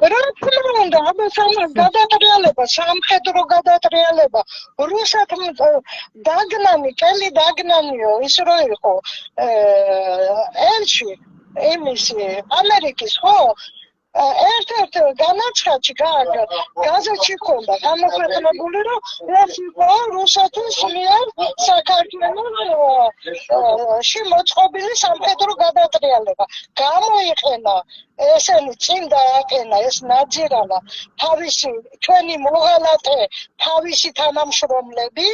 რა თქმა უნდა, ამას გადატრიალება, სამხედრო გადატრიალება, რუსეთმა დაგნანი, კელი დაგნანიო, ის რო იყო ელჩი, იმისი, ამერიკის, ხო? ერთ-ერთ განაცხადში გაზეთში ჰქონდა გამოქვეყნებული, რომ ეს იყო რუსეთის მიერ საქართველოში მოწყობილი სამხედრო გადატრიალება. გამოიყენა ესენი წინ დააყენა ეს ნაძირალა თავისი ჩვენი მოღალატე თავისი თანამშრომლები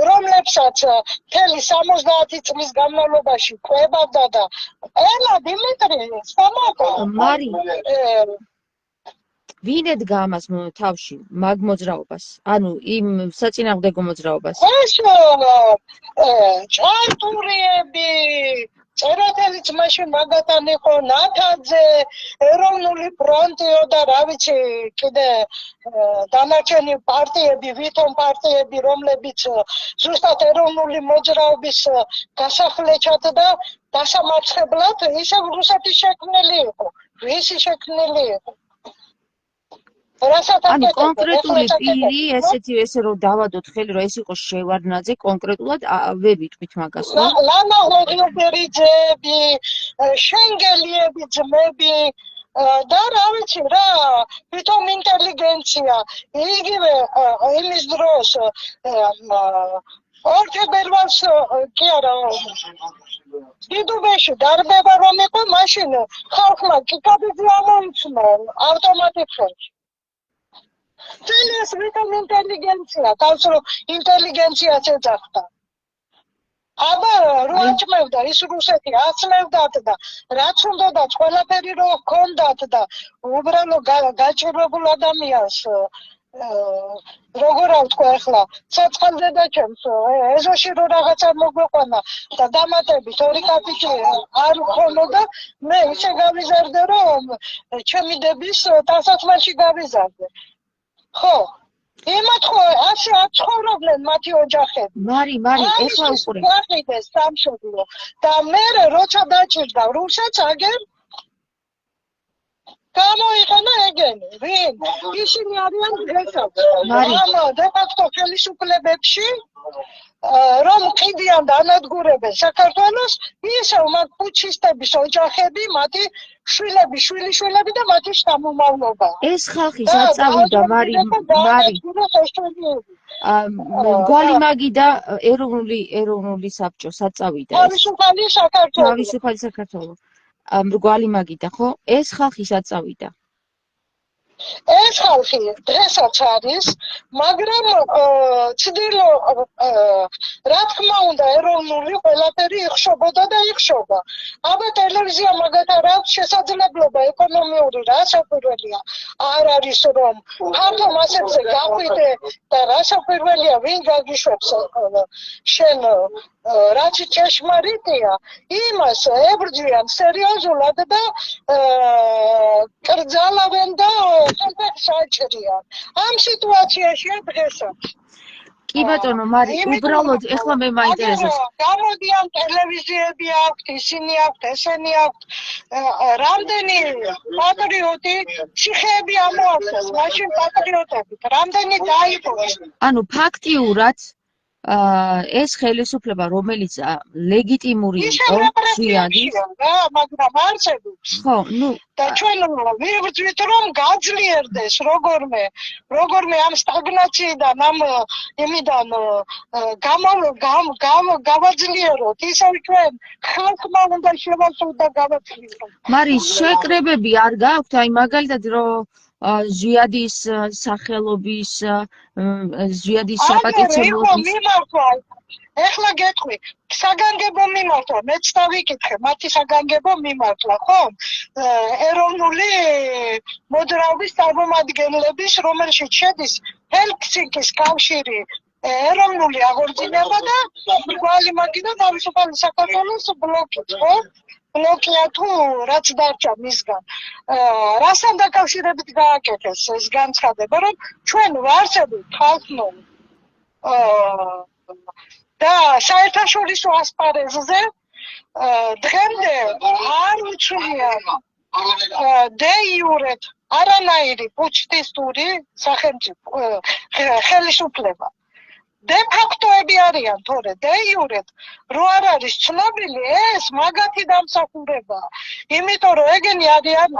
რომლებსაც მთელი 70 წლის განმავლობაში ყვებავდა და ელა დიმიტრი სამაკა
მარი ვინ ედგა ამას თავში მაგ მოძრაობას ანუ იმ საწინააღმდეგო მოძრაობას
ეს ჭარტურიები წერეთელიც მაშინ მაგათან იყო ნათაძე ეროვნული ფრონტიო და რა ვიცი კიდე დანარჩენი პარტიები ვითომ პარტიები რომლებიც ზუსტად ეროვნული მოძრაობის გასახლეჩად და დასამარცხებლად ისევ რუსეთის შექმნილი იყო ვისი შექმნილი იყო
ანუ კონკრეტული პირი ესე რომ დავადოთ ხელი რომ ეს იყო შევარდნაძე კონკრეტულად ვერ ვიტყვით მაგას ხო?
ლამა ღოღობერიძეები, შენგელიები ძმები და რა ვიცი რა, ვითომ ინტელიგენცია, იგივე იმის დროს ორთებერვალს კი არა დიდუბეში დარბება რომ იყო მაშინ ხალხმა კიკაბიძე ამოიცნო ავტომატით ხელში წელს რითომ ინტელიგენცია, თავს რომ ინტელიგენციაც ეძახდა. აბა რო აჭმევდა ის რუსეთი აცმევდათ და რაც უნდათ ყველაფერი რო ჰქონდათ და უბრალოდ გაჭირვებულ ადამიანს როგორ ავთქვა ახლა ცოცხალზე დაჩემს ეზოში რო რაღაცა მოგვეყვანა და დამატებით ორი კაპიტი არ ქონოდა მე ისე გავიზარდე რომ ჩემი დების დასაწყისში გავიზარდე ხო იმათ ხო ასე აცხოვრობდნენ მათი ოჯახები
მარი ეხლა უყურე
გაყიდეს სამშობლო და მე როცა დაჭირდა რუსეთს აგერ გამოიყენა ეგენი ვინ ისინი არიან დღესაც ამ დე-ფაქტო ხელისუფლებებში რომ ყიდიან და ანადგურებენ საქართველოს ისევ მათ პუჩისტების ოჯახები მათი შვილები და მათი შთამომავლობა
ეს ხალხი საწავიდა მარი გვალიმაგი და ეროვნული საბჭო საწავიდა
თავისუფალი
საქართველო გვალიმაგი და ხო ეს ხალხი საწავიდა
ეს ხალხი დღესაც არის, მაგრამ ცდილო რა თქმა უნდა ეროვნული ყველაფერი იხშობოდა და იხშობა. აბა ტელევიზია მაგათარ აქვს შესაძლებლობა ეკონომიური რასაკვირველია არ არის რომ ფართო მასებზე გაყვიდე და რასაკვირველია ვინ გაგიშვებს შენ რაც ჭეშმარიტია იმას ებრძვიან სერიოზულად და კრძალავენ და საჭიროა ამ სიტუაციაში დღესაც
კი ბატონო მარი უბრალოდ ეხლა მე მაინტერესებს
გამოდიან ტელევიზიები აქვთ ისინი აქვთ ესენი აქვთ რამდენი პატრიოტი ციხეები ამოაქვთ მაშინ პატრიოტებით რამდენი დაიპყრეს
ანუ ფაქტიურად ეს ხელისუფლება რომელიც ლეგიტიმური იყო ზვიადი
მაგრამ არსებობს
ხო ნუ
და ჩვენ ვიბრძვით რომ გაძლიერდეს როგორმე ამ სტაგნაციიდან ამ იმიდან გავაძლიეროთ ისევ ჩვენ ხალხმა უნდა შევასრულოთ და გავაძლიეროთ
მარი შეკრებები არ გაქვთ აი მაგალითად რომ ზვიადის სახელობის ზვიადის საპატიციო
ეხლა გეტყვი საგანგებო მიმართვა მეც დავიკითხე მათი საგანგებო მიმართვა ხო ეროვნული მოძრაობის წარმომადგენლების რომელშიც შედის ჰელსინკის კავშირი ეროვნული აღორძინება და გვალიმაგი და თავისუფალი საქართველოს ბლოკი ხო ბლოკია თუ რაც დარჩა მისგან რასთან დაკავშირებით გააკეთეს ეს განცხადება რომ ჩვენ ვარსებობთ ხალხნორი და საერთაშორისო ასპარეზზე დღემდე არ უჩვენიან დე იურეთ არანაირი პუჩისტური სახელმწიფო ხელისუფლება დე-ფაქტოები არიან თორე დე-იურეთ რო არ არის ცნობილი ეს მაგათი დამსახურება იმიტომ რომ ეგენი არიან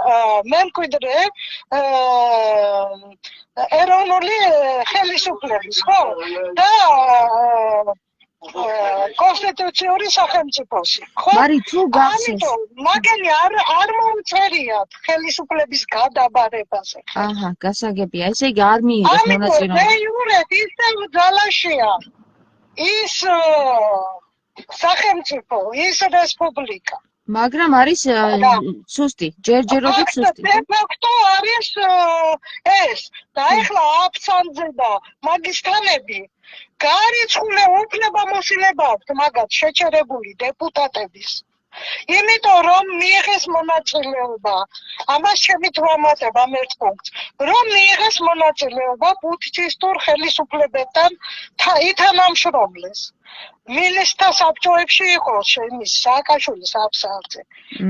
მემკვიდრე ეროვნული ხელისუფლების ხო და კონსტიტუციური სახელმწიფოსი ხო
მარი თუ გახსოვს
მაგენი არ მოუწერიათ ხელისუფლების გადაბარებაზე
აჰა გასაგებია ესე იგი არ მიიღეს მონაწილეობა
დე-იურეთ ისევ ძალაშია ის სახელმწიფო ის რესპუბლიკა
მაგრამ არის სუსტი ჯერჯერობით სუსტი
დე-ფაქტო არის ეს და ეხლა აფსანძე და მაგისტანები გარიცხული უფლებამოსილება აქვთ მაგათ შეჩერებული დეპუტატების იმიტომ რომ მიიღეს მონაწილეობა ამას შემით ვამატებ ამ ერთ პუნქტს რომ მიიღეს მონაწილეობა პუჩისტურ ხელისუფლებებთან ითანამშრომლეს მინისტრთა საბჭოებში იყო შემის სააკაშვილის აფსარზე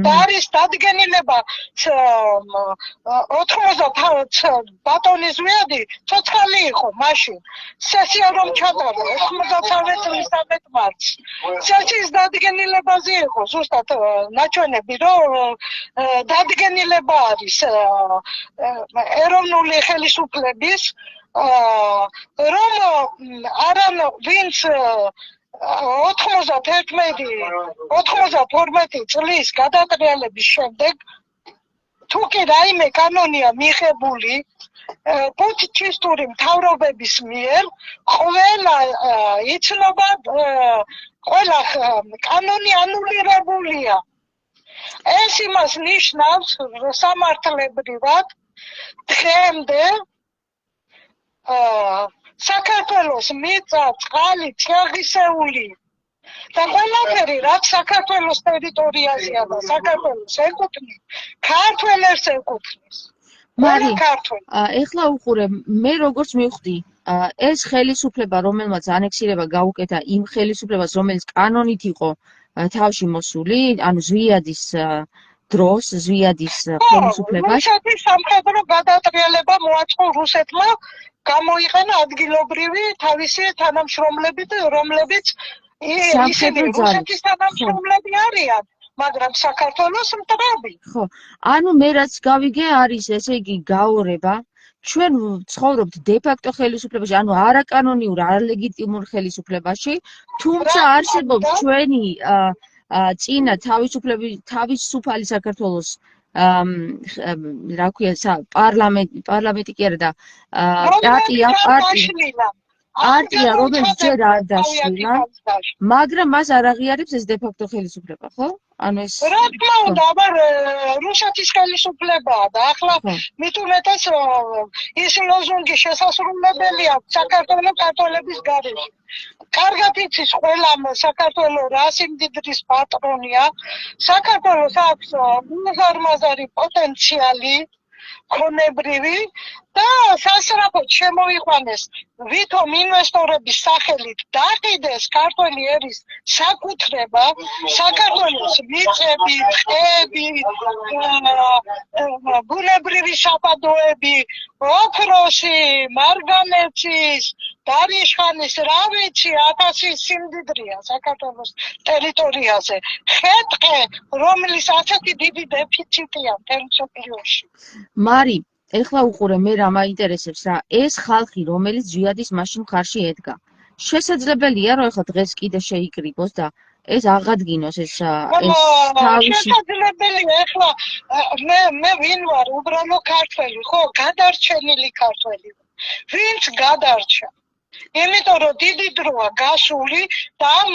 და არის დადგენილება 90 ბატონი ზვიადი ცოცხალი იყო მაშინ სესია რომ ჩატარა 93 წლის 13 მარტს სესიის დადგენილებაზე იყო ზუსტად ნაჩვენები რომ დადგენილება არის ეროვნული ხელისუფლების რომ არან ვინც 92 წლის გადატრიალების შემდეგ თუ კი რაიმე კანონია მიღებული პუტჩისტური მთავრობების მიერ ყველა იცნობა ყველა კანონი ანულირებულია. ეს იმას ნიშნავს სამართლებრივად დღემდე საქართველოს მიწა, წყალი, წიაღისეული და ყველაფერი, რაც საქართველოს ტერიტორიაზეა და საქართველოს ეკუთვნის, ქართველებს ეკუთვნის.
მარი,
ქართველ.
ეხლა უყურე, მე როგორც მივხვდი, ეს ხელისუფლება, რომელმაც ანექსირება გაუკეთა იმ ხელისუფლებას, რომელიც კანონით იყო თავში მოსული, ანუ ზვიადის დროს, ზვიადის ხელისუფლებას.
რუსეთის სამხედრო გადატრიალება მოაწყო რუსეთმა, გამოიყენა ადგილობრივი თავისი თანამშრომლებით, რომლებიც ისინი რუსეთის თანამშრომლები არიან, მაგრამ საქართველოს მტრები.
ხო, ანუ მე რაც გავიგე არის, ესე იგი გაორება, ჩვენ ცხოვრობთ დე-ფაქტო ხელისუფლებაში, ანუ არაკანონიურ, არალეგიტიმურ ხელისუფლებაში, თუმცა არსებობს ჩვენი წინა თავისუფალი საქართველოს რა ქვია, პარლამენტი კი არა და პარტია, რომელიც ჯერ არ დაშლილა, მაგრამ მას არ აღიარებს ეს დე-ფაქტო ხელისუფლება, ხო? ანუ ეს
რა თქმა უნდა, აბა რუსეთის ხელისუფლებაა და ახლა მით უმეტეს ის ლოზუნგი შესასრულებელია საქართველოს ქართველების გარეშე. კარგად იცის ყველამ საქართველოს რა სიმდიდრის პატრონია, საქართველოს აქვს უზარმაზარი პოტენციალი, ქონებრივი და სასწრაფოდ შემოიყვანეს ვითომ ინვესტორების სახელით დაყიდეს ქართველი ერის საკუთრება, საქართველოს მიწები, ტყეები, ბუნებრივი საბადოები, ოქროსი, მარგანეცის, დარიშხანის, რა ვიცი, 1000 სიმდიდრეა საქართველოს ტერიტორიაზე. ხე-ტყე, რომლის ასეთი დიდი დეფიციტია მთელ მსოფლიოში.
მარი, ეხლა უყურე, მე რა მაინტერესებს რა, ეს ხალხი, რომელიც ზვიადის მაშინ მხარში ედგა. შესაძლებელია, რომ ეხლა დღეს კიდე შეიკრიბოს და ეს აღადგინოს ეს თავისი.
შესაძლებელია, ეხლა მე ვინ ვარ, უბრალო ქართველი, ხო, გადარჩენილი ქართველი. ვინც გადარჩა. იმიტომ რომ დიდი დროა გასული და ამ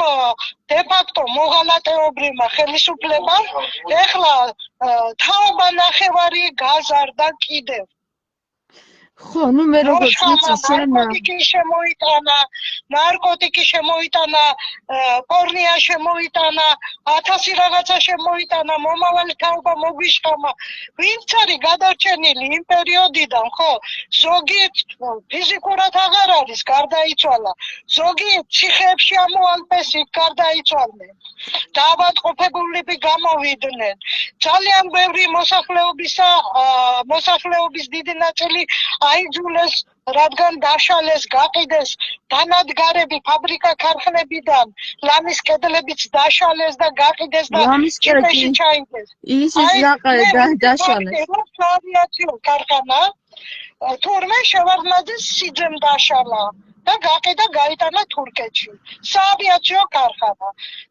დე-ფაქტო მოღალატეობრივმა ხელისუფლებამ ეხლა თაობა ნახევარი გაზარდა კიდევ.
ხო, ნუ მე როგორც ვიცი, შენ
ნარკოტიკი შემოიტანა, პორნია შემოიტანა, 1000 რაღაცა შემოიტანა, მომავალი თაობა მოგვიშხამა. ვინც არის გადარჩენილი იმ პერიოდიდან, ხო, ზოგი ფიზიკურად აღარ არის, გარდაიცვალა. ზოგი ციხეებში ამოალპეს, იქ გარდაიცვალნენ. დაავადყოფებულები გამოვიდნენ. ძალიან ბევრი მოსახლეობის დიდი ნაწილი აიძულეს, რადგან დაშალეს, გაყიდეს დანადგარები ფაბრიკა ქარხნებიდან, ლამის კედლებიც დაშალეს და გაყიდეს და ჭიპეში ჩაიგდეს.
ის დაშალეს.
საავიაციო ქარხანა თურმე შევარდნაძის სიძემ დაშალა და გაყიდა გაიტანა თურქეთში. საავიაციო ქარხანა.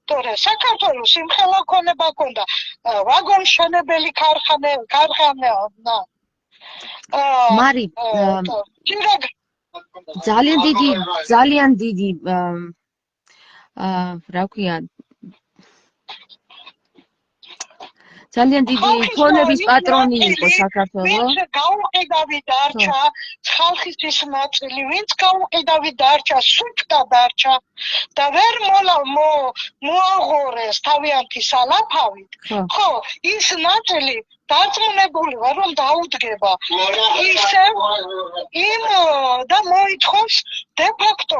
თორე საქართველოს სიმხელა ქონება ჰქონდა, ვაგონშენებელი ქარხანა.
მარი, ძალიან დიდი რა ქვია, ძალიან დიდი ფონების პატრონი იყო საქართველო.
ვინც გაუყიდავი დარჩა, ხალხის ის ნაწილი, ვინც გაუყიდავი დარჩა, სუფთა დარჩა და ვერ მოაღორეს თავიანთი სალაფავით. ხო, ის ნაწილი დარწმუნებული ვარ, რომ დაუდგება ისევ იმ და მოითხოვს დე-ფაქტო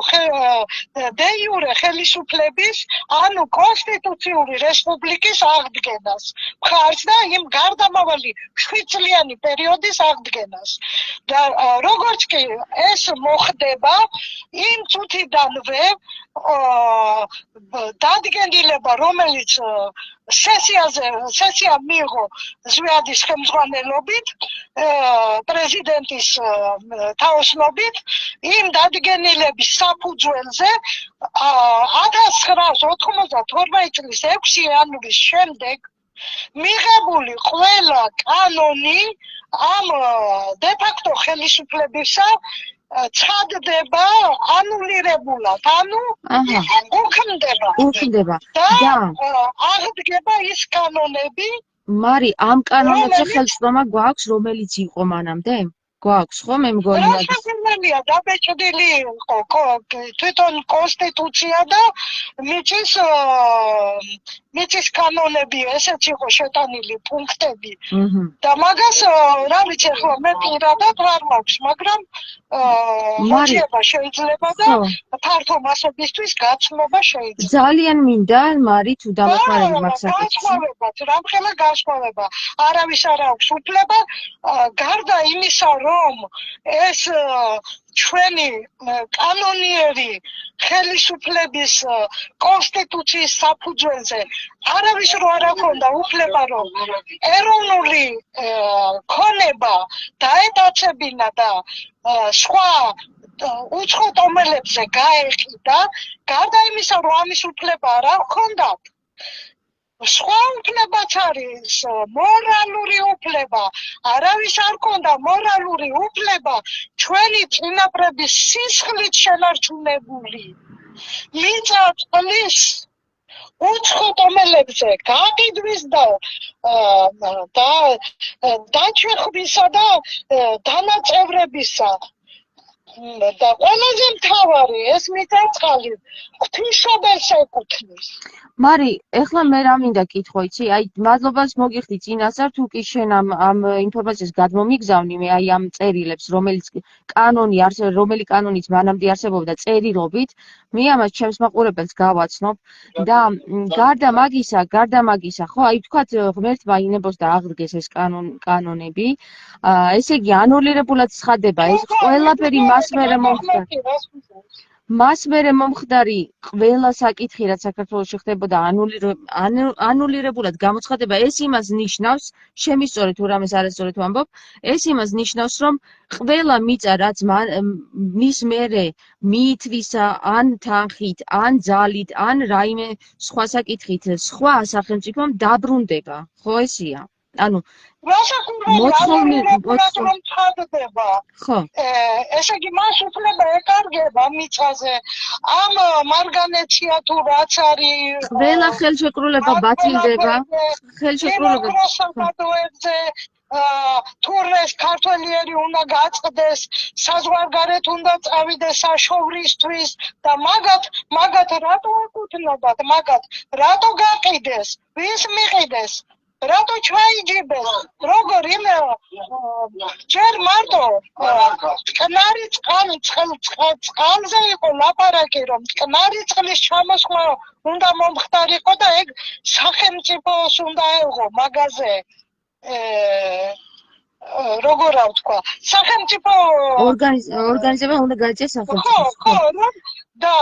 დე-იურე ხელისუფლების, ანუ კონსტიტუციური რესპუბლიკის აღდგენას. მხარს და იმ გარდამავალი 7 წლიანი პერიოდის აღდგენას. და როგორც კი ეს მოხდება, იმ წუთიდანვე დადგენილება, რომელიც სესია მიიღო ზვიადის ხელმძღვანელობით, პრეზიდენტის თაოსნობით, იმ დადგენილების საფუძველზე 1992 წლის 6 იანვრის შემდეგ მიღებული ყველა კანონი ამ დე-ფაქტო ხელისუფლებისა ცხადდება ანულირებულად, ანუ
უქმდება
და აღდგება ის კანონები,
მარი ამ კანონებზე ხელმძღვანელი გვაქვს, რომელიც იყო მანამდე? გვაქვს ხო, მე მგონი მაგის.
რა დაბეჭდილი იყო თვითონ კონსტიტუცია და მიწის კანონები, ესეც იყო შეტანილი პუნქტები. და მაგას რა ვიცი, ახლა მე პირადად არ მაქვს, მაგრამ მოჩება შეიძლება და ფართო მასობისთვის გაცნობა შეიძლება.
ძალიან მინდა, მარი, თუ დამეხმარება მაგ საკითხში.
რამხელა გასხოვება. არავის არ აქვს უფლება გარდა იმისა, რომ ეს ჩვენი კანონიერი ხელისუფლების კონსტიტუციის საფუძველზე არავის რო არ აქვს უფლება, რომ ეროვნული ქონება დაეტაცებინა და სხვა უცხო ტომელებზე გაეყიდა, გარდა იმისა, რომ ამის უფლება არ ჰქონდათ, სხვა უფლებაც არის მორალური უფლება. არავის არ ჰქონდა მორალური უფლება ჩვენი წინაპრების სისხლით შენარჩუნებული მიწა წყლის უცხო ტომელებზე გაყიდვის და დაჩეხვისა და დანაწევრებისა და ყველაზე მთავარი ეს მიწა-წყალი ღვთისმშობელს ეკუთვნის.
მარი, ეხლა მე რა მინდა კითხო, იცი? აი, მადლობას მოგიხდი წინასწარ, თუ კი შენ ამ ინფორმაციას გადმომიგზავნი, მე აი ამ წერილებს, რომელი კანონიც მანამდე არსებობდა წერილობით, მე ამას ჩემს მაყურებელს გავაცნობ და გარდა მაგისა, ხო, აი თქვათ ღმერთმა ინებოს და აღდგეს ეს კანონები, ესე იგი ანულირებულად ცხადდება ეს ყველაფერი მას მერე მომხდარი ყველა საკითხი, რაც საქართველოში ხდებოდა ანულირებულად გამოცხადება, ეს იმას ნიშნავს, შემისწორე თუ რამეს არასწორად ვამბობ, ეს იმას ნიშნავს, რომ ყველა მიწა, რაც მის მერე მიითვისა, ან თანხით, ან ძალით, ან რაიმე სხვა საკითხით, სხვა სახელმწიფომ დაბრუნდება, ხო ესია? ანუ
მოწმდება. ხო. ესე იგი მას უფლება ეკარგება მიწაზე. ამ მარგანეცია თუ რაც არის,
ყველა ხელშეკრულება ბათილდება.
ხელშეკრულებებზე თურმეს ქართველიერი უნდა გაწყდეს, საზღვარგარეთ უნდა წავიდეს საშოვრისთვის და მაგათ რატო აკუთვნოდათ, რატო გაყიდეს, ვის მიყიდეს? რატო ჩაიჯიბეს? როგორ ჯერ მარტო მტკნარი წყალზე იყო ლაპარაკი, რომ მტკნარი წყლის ჩამოსხმა უნდა მომხდარიყო და ეგ სახელმწიფოს უნდა ეღო მაგაზე როგორ რა ვთქვა, სახელმწიფო
ორგანიზება უნდა გაეწეს სახელმწიფოს.
ხო, და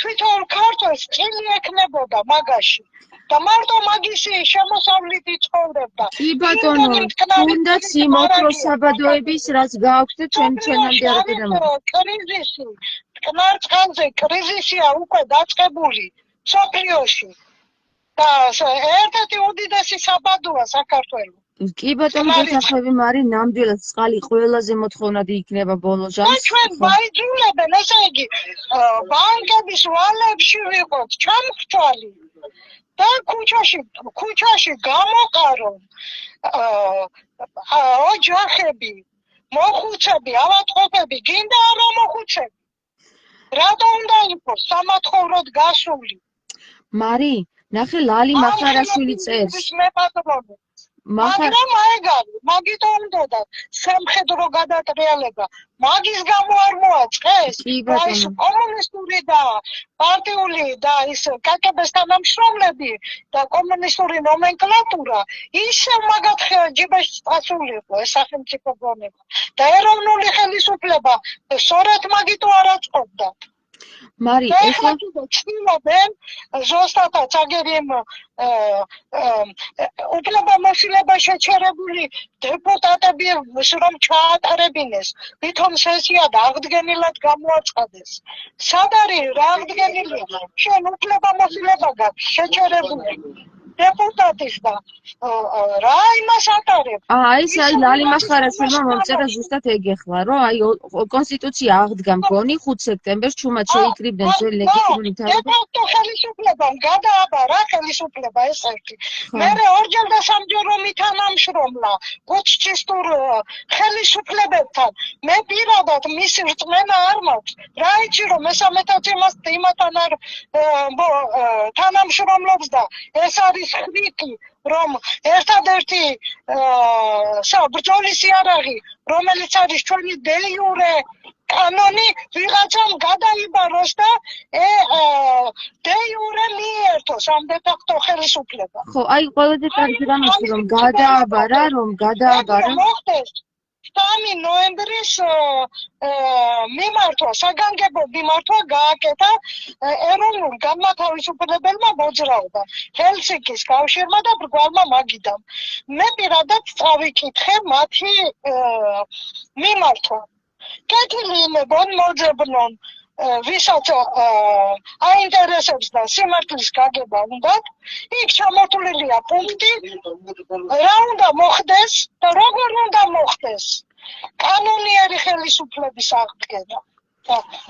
თვითონ ქართველს წილი ექნებოდა მაგაში. და მარტო მაგისი შემოსავლით იცხოვრებდა.
კი ბატონო, თუნდაც იმ ოქროს საბადოების რაც გააქვთ ჩვენამდე არ გადამოდის.
კრიზისი, მტკნარ წყალზე კრიზისია უკვე დაწყებული მსოფლიოში. და ერთ-ერთი უდიდესი საბადოა საქართველოს.
კი ბატონო, გეთახმები, მარი, ნამდვილად წყალი ყველაზე მოთხოვნადი იქნება ბოლო ჟამს.
ჩვენ ვაიძულებენ, ესე იგი, ბანკების ვალებში ვიყოთ ჩამხჭვალი. და ქუჩაში გამოყარონ ოჯახები, მოხუცები, ავადმყოფები, გინდა არა მოხუცები. რატო უნდა იყოს სამათხოვროდ გასული?
მარი, ნახე ლალი მახარაშვილი წერს.
მაგრამ მაგითო უნდოდა სამხედრო გადატრიალება. მაგის გამო არ მოაწყეს. ის კომუნისტური და პარტიული და ის კაკაბეს თანამშრომლები და კომუნისტური ნომენკლატურა ისევ მაგათ ჯიბეში წასულიყო ეს სახელმწიფო გონება. და ეროვნული ხელისუფლება სწორედ მაგითო არ აწყობდა.
მარი, ეხლა
ჩნდებენ ზუსტად აგერიმ უფლებამოსილება შეჩერებული დეპუტატები რომ ჩაატარებინეს, ვითომ სესია და აღდგენილად გამოაცხადეს. სად არის რა აღდგენილია? შენ უფლებამოსილება გაქვს შეჩერებული. დეპუტატის და რა იმას ატარებ.
ეს ლალი მახარაშვილმა მომწერა ზუსტად ეგ ეხლა, რომ კონსტიტუცია აღდგა მგონი 5 სექტემბერს ჩუმად შეიკრიბნენ ძველი ლეგიტიმური მთავრობა.
დე-ფაქტო ხელისუფლებამ გადააბარა ხელისუფლება ეს ერთი. მერე ორჯერ და სამჯერ რომ ითანამშრომლა პუტჩისტურ ხელისუფლებებთან. მე პირადად მისი რწმენა არ მაქვს. რა იცი რომ მესამეთაც იმასთან არ თანამშრომლობს და ეს არის ხვიტი რომ ერთადერთი საბრძოლის იარაღი რომელიც არის ჩვენი დე იურე კანონი ვიღაცამ გადაიბაროს და დე იურე მიერთოს ამ დე ფაქტო ხელისუფლება.
ხო, აი ყველაზე კარგი რამ ის რომ გადააბარა
მოხდეს 3 ნოემბრის მიმართვა, საგანგებო მიმართვა გააკეთა ეროვნულ განმათავისუფლებელმა მოძრაობა, ჰელსინკის კავშირმა და ბრგვალმა მაგიდამ. მე პირადად წავიკითხე მათი მიმართვა. კეთილი იმებონ მოძებნონ ვისაც აინტერესებს და სიმართლის გაგება უნდათ, იქ ჩამოთვლილია პუნქტი, რა უნდა მოხდეს და როგორ უნდა მოხდეს კანონიერი ხელისუფლების აღდგენა.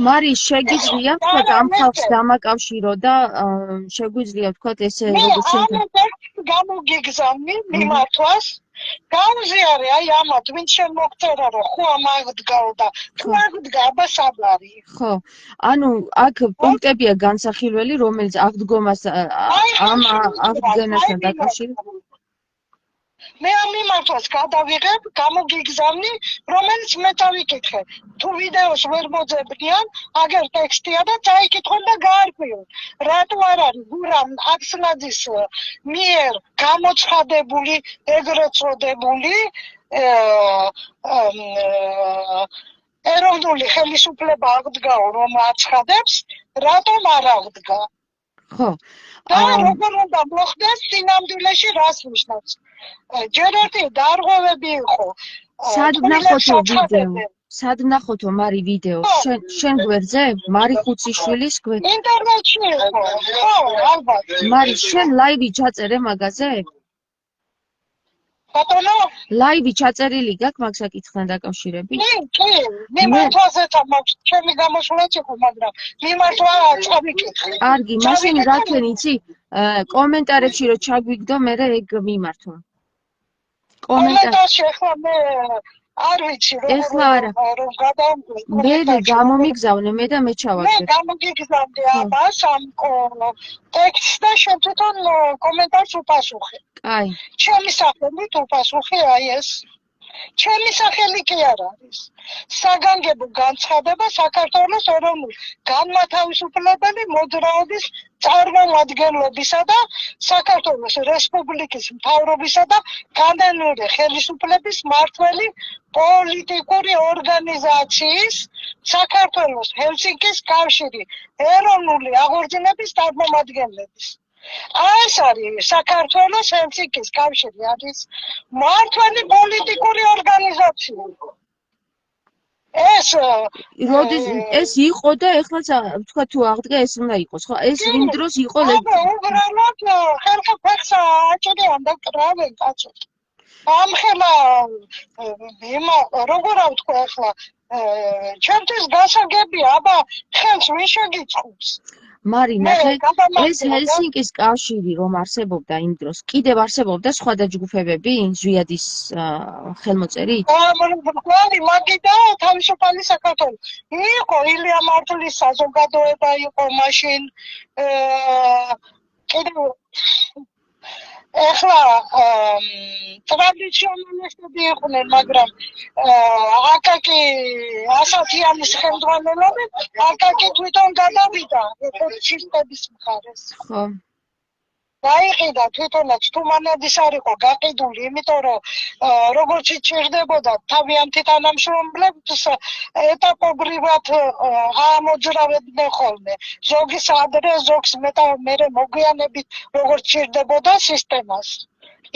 მარი შეგვიძლია ვთქვათ ამ ხალხს დამაკავშირო და შეგვიძლია ვთქვათ ესე როგორც
გამოგიგზავნი მიმართვას გაუზიარე აი ამათ ვინც შემოგწერა რომ ხო ამ აღდგაო და თუ აღდგა აბა საბარი.
ხო, ანუ აქ პუნქტებია განსახილველი რომელიც აღდგომას ამ აღდგენასთან დაკავშირებით.
მე ამ მიმართვას გადავიღებ, გამოგიგზავნი, რომელიც მე წავიკითხე. თუ ვიდეოს ვერ მოძებნიან, აგერ ტექსტია და წაიკითხონ და გაარკვიონ. რატო არ არის გურამ აკსნაძის მიერ გამოცხადებული, ეგრეთ წოდებული ეროვნული ხელისუფლება აღდგაო, რომ აცხადებს, რატომ არ აღდგა?
ხო.
და როგორ უნდა მოხდეს სინამდვილეში რას ნიშნავს? ჯერ ერთი დარღვევები იყო.
სად ვნახოთო მარი ვიდეო? შენ გვერდზე? მარი ხუციშვილის გვერდზე?
ინტერნეტში იყო. ხო, ალბათ.
მარი შენ ლაივი ჩაწერე მაგაზე?
ბატონო?
ლაივი ჩაწერილი გაქვს მაგ საკითხთან დაკავშირებით?
კი, მიმართვაზეც მაქვს ჩემი გამოსვლაც იყო, მაგრამ მიმართვა წავიკითხე.
კარგი, მაშინ რა თქვენ იცი? კომენტარებში რო ჩაგვიგდო მე ეგ მიმართვა.
კომენტარში ახლა მე არ ვიცი რომ გადავმოგვი.
მე გამომიგზავნე მე და მე ჩავაგდე.
მე გამოგიგზავნე ამას ამ ტექსტს და შენ თვითონ კომენტარს უპასუხე.
აი.
ჩემი სახელით უპასუხე აი ეს. ჩემი სახელი კი არ არის. საგანგებო განცხადება საქართველოს ეროვნულ განმათავისუფლებელი მოძრაობის წარმომადგენლობისა და საქართველოს რესპუბლიკის მთავრობისა და კანონიური ხელისუფლების მმართველი პოლიტიკური ორგანიზაციის საქართველოს ჰელსინკის კავშირი ეროვნული აღორძინების წარმომადგენლების. ეს არის საქართველოს ჰელსინკის კავშირი არის მმართველი პოლიტიკური ორგანიზაცია.
ეს იყო და ეხლა თქვა თუ აღდგა ეს უნდა იყოს ხო? ეს იმ დროს იყო
უბრალოდ ხელფეხს აჭრიან და კრავენ კაცებს. ამხელა როგორ ავთქვა ახლა ჩემთვის გასაგებია, აბა ხელს ვინ შეგიწყობს?
მარი ნახე, ეს ჰელსინკის კავშირი რომ არსებობდა იმ დროს, კიდევ არსებობდა სხვა ჯგუფებები ზვიადის ხელმოწერით?
ბრგვალი მაგიდა თავისუფალი საქართველო. იყო ილია მართლის საზოგადოება იყო მაშინ კიდევ ეხლა ტრადიციონალისტები იყვნენ, მაგრამ აკაკი ასათიანის ხელმძღვანელობით აკაკი თვითონ გადავიდა ეკონომისტების მხარეს.
ხო.
დაიყიდა თვითონაც თუმანაძის არ იყო გაყიდული, იმიტომ რომ როგორც ჭირდებოდა თავიანთი თანამშრომლებს ეტაპობრივად ამოძრავებდნენ ხოლმე. ზოგის ადრე, ზოგს მერე მოგვიანებით როგორც ჭირდებოდა სისტემას,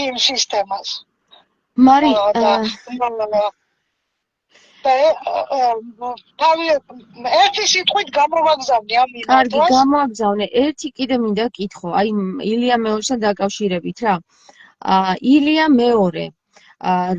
იმ სისტემას.
მარი
და ერთი სიტყვით გამოვაგზავნე ამ
კარგი,
მიმართულებას.
გამოაგზავნე. ერთი კიდე მინდა კითხო, აი ილია მეორესთან დაკავშირებით რა. ილია მეორე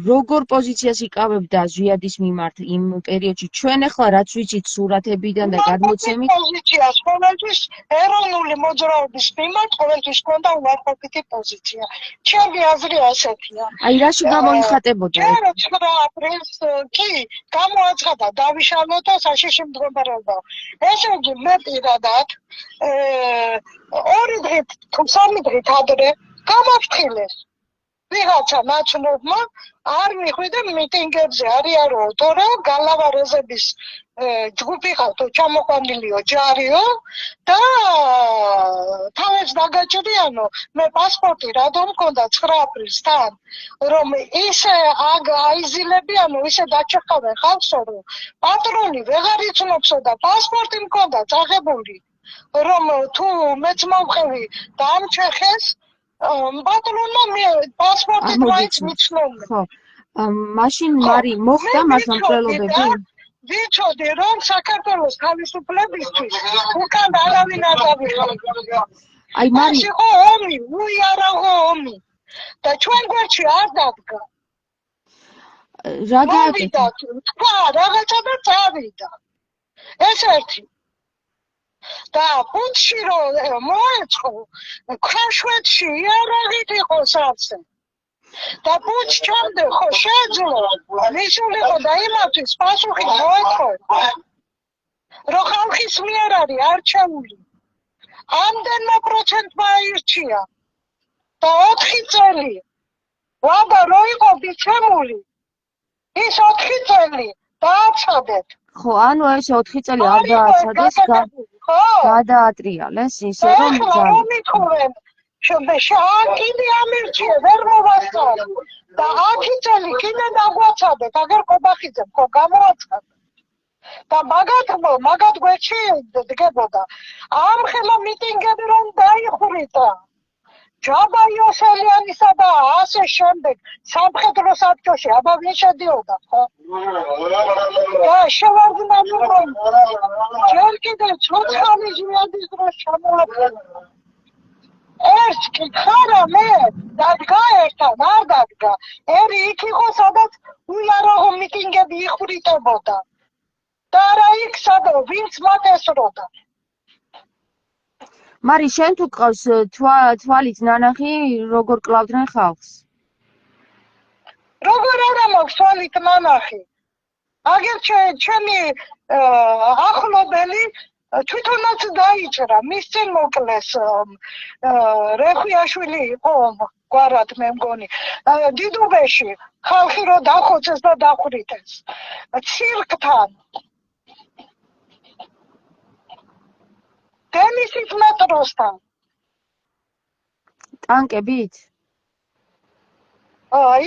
როგორ პოზიციას იკავებდა ზვიადის მიმართ იმ პერიოდში? ჩვენ ახლა რაც ვიცით სურათებიდან და გადმოცემით,
პოზიციას ყოველთვის ეროვნული მოძრაობის მიმართ ყოველთვის ჰქონდა უარყოფითი პოზიცია. ჩემი აზრი ასეთია.
აი რაში გამოიხატებოდა?
ჯერ 9 აპრილს კი გამოაცხადა დავიშალოთ და საშიში მდგომარეობა. ესე იგი მე პირადად 2 დღით თუ 3 დღით ადრე გამაფრთხილეს. ვიღაცა ნაცნობმა არ მიხვიდა მიტინგებზე არიარო, თორე გალავარეზების ჯგუფი ხალხო ჩამოყვანილიო ჯარიო და თავის დაგაჭრიანო მე პასპორტი რადომ მქონდა 9 აპრილს თან რომ ისე აიზილებიანო ისე დაჭერხავენ ხალხსო რომ პატრონი ვეღარ იცნობსო და პასპორტი მქონდა წაღებული რომ თუ მეც მომხევი დაამჩეხეს პატრონმა მე პასპორტი მაინც მიცნობდა.
ხო. მაშინ მარი მოხდა მას მკვლელობები?
ვიცოდი რომ საქართველოს თავისუფლებისთვის უკან არავინ არ დავიხარდა.
აი მარი
იყო ომი, უიარაღო ომი და ჩვენ გვერდში არ დადგა.
რა გააკეთა?
თქვა რაღაცა და წავიდა. ეს ერთი. და პუნქტში რომ მოეწყო ქაშვეთში იარაღით იყო სავსე და პუნქტ ჩამდე ხო შეძლო მისულიყო და იმათვის პასუხი მოეწყო რომ ხალხის მიერ არის არჩეული ამდენმა პროცენტმა აირჩია და 4 წელი ვაბა რო იყო ბიჭემული ის 4 წელი დააცადეთ.
ხო, ანუ ეს 4 წელი არ დააცადეს, გადაატრიალეს ისე რომ
ძალიან მithოვენ კიდე ამირჩიე ვერ მოვასწავლე და 10 წელი კიდე დაგვაცადეთ აგერ კობახიძემ ხო გამოაცხადა და მაგათ გვერდში დგებოდა ამ ხელა მიტინგები რომ დაიხურიტა ჯაბა იოსელიანისა და ასე შემდეგ სამხედრო საბჭოში აბა ვინ შედიოდა ხო და შევარდნა რომ ჯერ კიდევ ცოცხალი ზვიადის დროს ჩამოაყენა ეს კი ხარა მე დადგა ერთად არ დადგა ერი იქ იყო სადაც უიარაღო მიტინგები იხვრიტებოდა და არა იქ სადაც ვინც მათ ესროდა.
მარი შენ თუ ყავს თვალით ნანახი როგორ კლავდნენ ხალხს?
როგორ არა მაქვს თვალით ნანახი? აგერ ჩემი ახლობელი თვითონაც დაიჭრა მის წინ მოკლეს რეხვიაშვილი იყო გვარად მე მგონი დიდუბეში ხალხი რო დახოცეს და დახვრიტეს ცირკთან ტენისით მეტროსთან.
ტანკებით?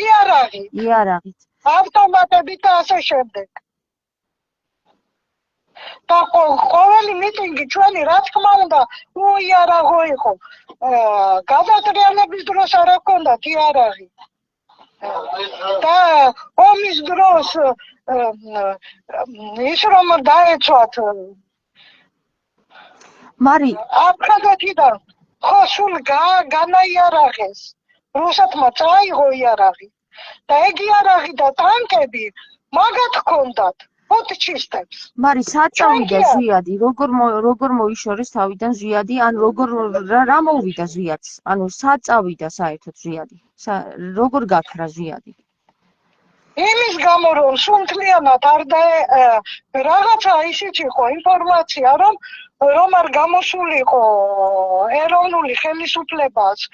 იარაღით. ავტომატებით და ასე შემდეგ. და ყოველი მიტინგი ჩვენი რა თქმა უნდა უიარაღო იყო. გადატრიალების დროს არ ჰქონდათ იარაღი. და ომის დროს ის რომ დაეცვათ
მარი
აფხაზეთიდან ხო სულ განაიარაღეს რუსეთმა წაიღო იარაღი და ეგ იარაღი და ტანკები მაგათ ჰქონდათ ფუტჩისტებს.
მარი საწავიდა ზვიადი როგორ მოიშორეს თავიდან ზვიადი ან რა მოუვიდა ზვიადს ანუ საწავიდა საერთოდ ზვიადი როგორ გაქრა ზვიადი?
იმის გამო რომ სუნთლიანად არ და რაღაცა ისიც იყო ინფორმაცია რომ არ გამოსულიყო ეროვნული ხელისუფლებას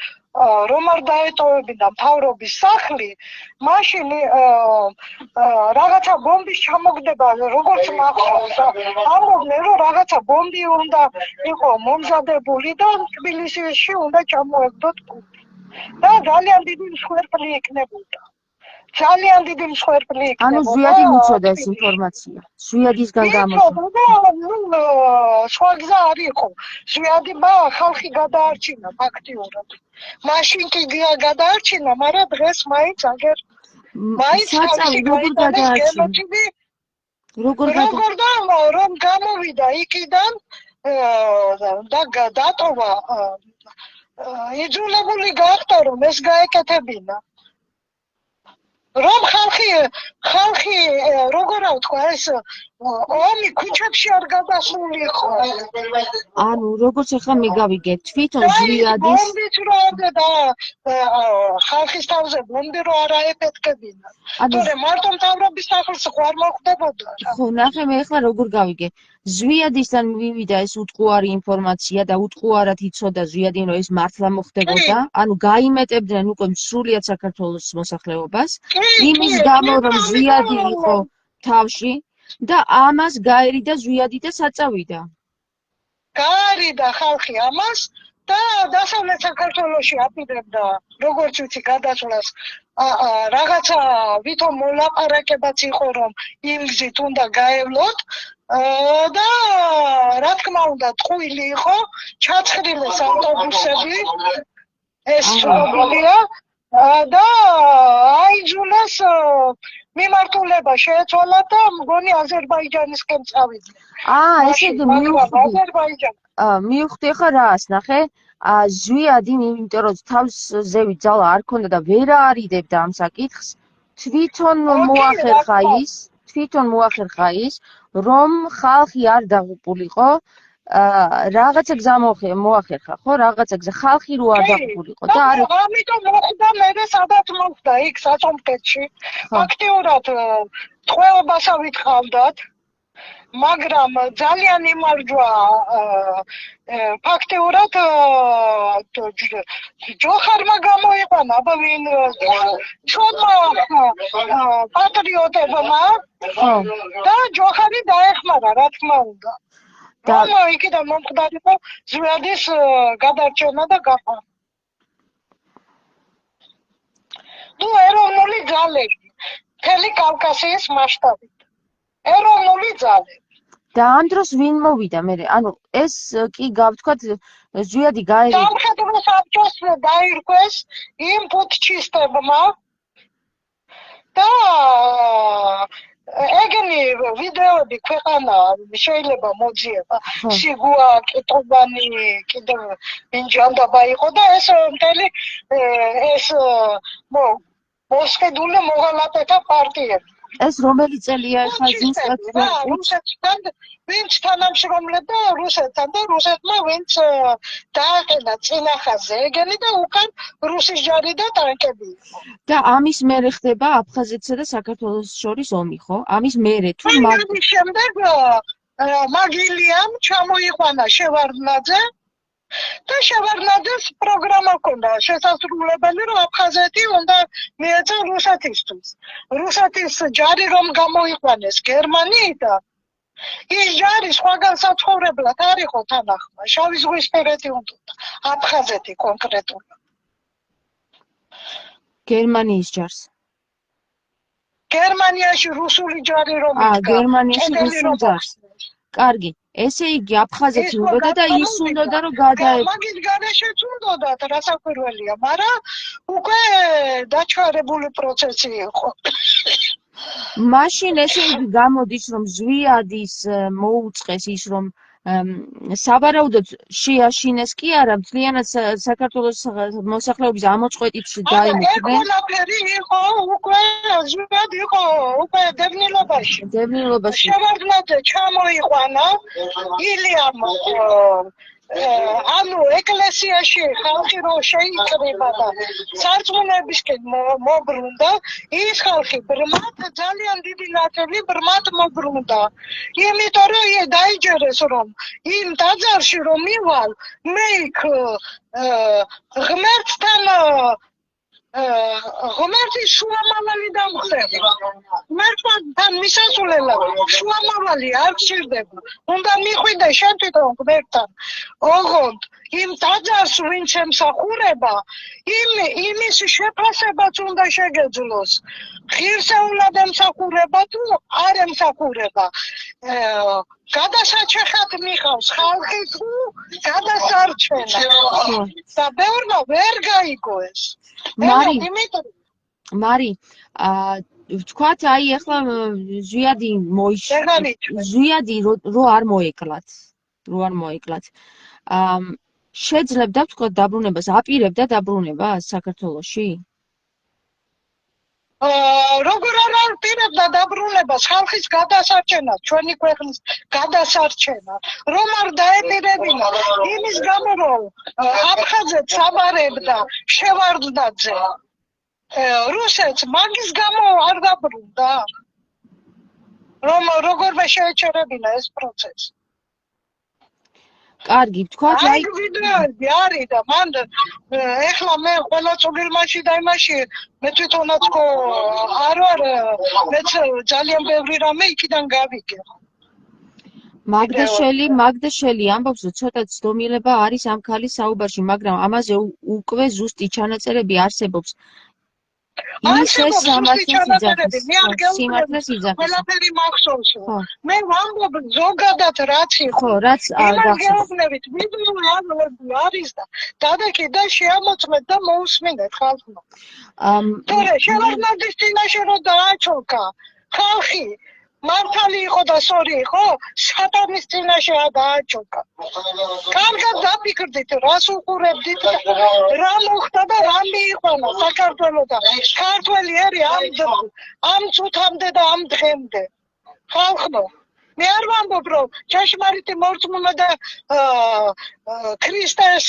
რომ არ დაეტოვებინა მთავრობის სახლი მაშინ რაღაცა ბომბის ჩამოგდება როგორც მახსოვს ამბობდნენ რომ რაღაცა ბომბი უნდა იყო მომზადებული და თბილისში უნდა ჩამოეგდოთ კუბი და ძალიან დიდი მსხვერპლი იქნებოდა. ძალიან დიდი მსხვერპლი იქნებოდა.
ანუ ზვიადი მიცოდა ეს ინფორმაცია. ზვიადისგან გამოჩნდა.
სხვა გზა არ იყო. ზვიადმა ხალხი გადაარჩინა ფაქტიურად. მაშინ კი გადაარჩინა, მაგრამ დღეს მაინც აგერ
საწავი როგორ გადაარჩინა? როგორ
რომ გამოვიდა იქიდან და დატოვა იძულებული გახდა რომ ეს გაეკეთებინა. რომ ხალხი როგორ ვთქვა ეს ომი ქუჩებში არ გადასული იყო.
ანუ როგორც ახლა მე გავიგე, თვითონ ზვიადის
ბომბით რო და ხალხის თავზე ბომბი რო არ აეფეთქებინა. თორემ მარტო მთავრობის სახელს ხوار მოხდებოდა.
ხო, ნახე მე ახლა როგორ გავიგე. ზვიადისთან მივიდა ეს უტყუარი ინფორმაცია და უტყუარად იცოდა ზვიადი რომ ეს მართლა მოხდებოდა. ანუ გაიმეტებდნენ უკვე სრულიად საქართველოს მოსახლეობას. იმის გამო რომ ზვიადი იყო თავში და ამას გაერიდა ზვიადი და საწავიდა.
გაარიდა ხალხი ამას და დასავლეთ საქართველოში აპირებდა როგორც ვიცი გადასვლას რაღაცა ვითომ მოლაპარაკებაც იყო რომ იმ გზით უნდა გაევლოთ და რა თქმა უნდა ტყუილი იყო ჩაცხრილეს ავტობუსები ეს ცნობილია და აიძულეს მიმართულება შეეცვალა და მგონი აზერბაიჯანისკენ წავიდნენ.
ესე იგი მივხვდი ხა რას ნახე? ზვიადი იმიტომ რომ თავს ზევით ძალა არ ქონდა და ვერ არიდებდა ამ საკითხს, თვითონ მოახერხა ის, რომ ხალხი არ დაღუპულიყო, რაღაცა გზა მოახერხა, ხო? რაღაცა გზა ხალხი რო არ დაღუპულიყო და
ამიტომ მოხდა მე სადაც მოხდა იქ საწოლფეთში. აქტიურად ტყვეობასავით ყავდათ. მაგრამ ძალიან იმარჯვა ფაქტიურად ჯოხარმა გამოიყვანა ვინ ჩომა პატრიოტებმა და ჯოხარი დაეხმარა რა თქმა უნდა. და იქიდან მომხდარიყო ზვიადის გადარჩენა და გაყვანა. თუ ეროვნული ძალები მთელი კავკასიის მასშტაბით. ეროვნული ძალები.
და ამ დროს ვინ მოვიდა მე? ანუ ეს კი გავთქვათ ზვიადი გაერიდა.
სამხედრო საბჭოს დაირქვეს იმ პუტჩისტებმა და ეგენი ვიდეოები ქვეყანა შეიძლება მოძიება. სიგუა კიტობანი კიდევ ინჯანდაბა იყო და ეს მთელი ეს მოსყიდული მოღალატეთა პარტიები.
ეს რომელი წელია ხა
რუსეთთან ვინც თანამშრომლობდა რუსეთთან და რუსეთმა ვინც დააყენა წინახაზე ეგენი და უკან რუსის ჯარი და ტანკები.
და ამის მერე ხდება აფხაზეთსა და საქართველოს შორის ომი, ხო? ამის მერე თუ
მაგის შემდეგ მაგილიამ ჩამოიყვანა შევარდნაძე და შევარდნაძეს პროგრამა ჰქონდა შესასრულებელი რომ აფხაზეთი უნდა მიეცა რუსეთისთვის. რუსეთის ჯარი რომ გამოიყვანეს გერმანიიდან ის ჯარი სხვაგან საცხოვრებლად არ იყო თანახმა. შავი ზღვისპირეთი უნდა აფხაზეთი კონკრეტულად.
გერმანიის ჯარს.
გერმანიაში რუსული ჯარი რომ იდგა.
გერმანიაში რუსული ჯარს. კარგი. ესე იგი აფხაზეთი უნდა და ის უნდა რომ გადაეცა.
მაგის გარეშეც უნდა რასაკვირველია, მაგრამ უკვე დაჩქარებული პროცესი იყო.
მაშინ ესე იგი გამოდის რომ ზვიადის მოუწყეს ის რომ სავარაუდოდ შეაშინეს კი არა მთლიანად საქართველოს მოსახლეობის ამოწყვეტით დაემუქრნენ.
ყველაფერი იყო უკვე ზვიად იყო უკვე დევნილობაში. შევარდნაძე ჩამოიყვანა ილიამ ანუ ეკლესიაში ხალხი რო შეიკრიბა და სარწმუნოებისკენ მოგრუნდა ის ხალხი ბრმად ძალიან დიდი ნაწილი ბრმად მოგრუნდა იმიტომ რომ დაიჯერეს რომ იმ ტაძარში რომ მივალ მე იქ ღმერთთან ღმერთის შუამავალი დამხდება. ღმერთთან მისასვლელად შუამავალი არ გჭირდება. უნდა მიხვიდე შენ თვითონ ღმერთთან. ოღონდ იმ ტაძარს ვინც ემსახურება, იმის შეფასებაც უნდა შეგეძლოს. ღირსეულად ემსახურება თუ არ ემსახურება. გადასაჩეხად მიყავს ხალხი თუ გადასარჩენა. და ბევრმა ვერ გაიგო ეს.
მარი, ვთქვათ, აი ახლა ზვიადი
ვეღარიჩვენ.
ზვიადი რო არ მოეკლათ. შეძლებდა ვთქვათ დაბრუნებას, აპირებდა დაბრუნებას საქართველოში?
როგორ არ აპირებდა დაბრუნებას, ხალხის გადასარჩენად, ჩვენი ქვეყნის გადასარჩენად, რომ არ დაეპირებინა, იმის გამო რომ აფხაზეთს აბარებდა შევარდნაძე, რუსეთს მაგის გამო არ დაბრუნდა, რომ როგორმე შეეჩერებინა ეს პროცესი.
კარგი, ვთქვათ,
აი ვიდეოები არის და მან ეხლა მე ყველა წვრილმაში და იმაში მე თვითონაც არ ვარ, მეც ძალიან ბევრი რამე იქიდან გავიგე.
მაგდაშელი ამბობს, რომ ცოტა ცდომილება არის ამ ქალის საუბარში, მაგრამ ამაზე უკვე ზუსტი ჩანაწერები არსებობს.
არსებობს ზუსტი ჩანაწერები, მე არ
სიმართლეს იძახის.
ყველაფერი მახსოვს. მე ვამბობ ზოგადად რაც იყო.
ხო, რაც
იმას გეუბნებით, ვიდეოები არის და დადექი და შეამოწმეთ და მოусმინეთ ხალხმა. თორე შევარდნაძის წინაშე რომ დააჩოქა ხალხი მართალი იყო და სწორი იყო, სატანის წინაშე დააჩოქა. კარგად დაფიქრდით, რას უყურებდით და რა მოხდა და რა მიიყვანა საქართველოსთან. ქართველი ერი ამ წუთამდე და ამ დღემდე. ხალხო, მე არ ვამბობ, რომ ჭეშმარიტი მორწმუნე და ქრისტეს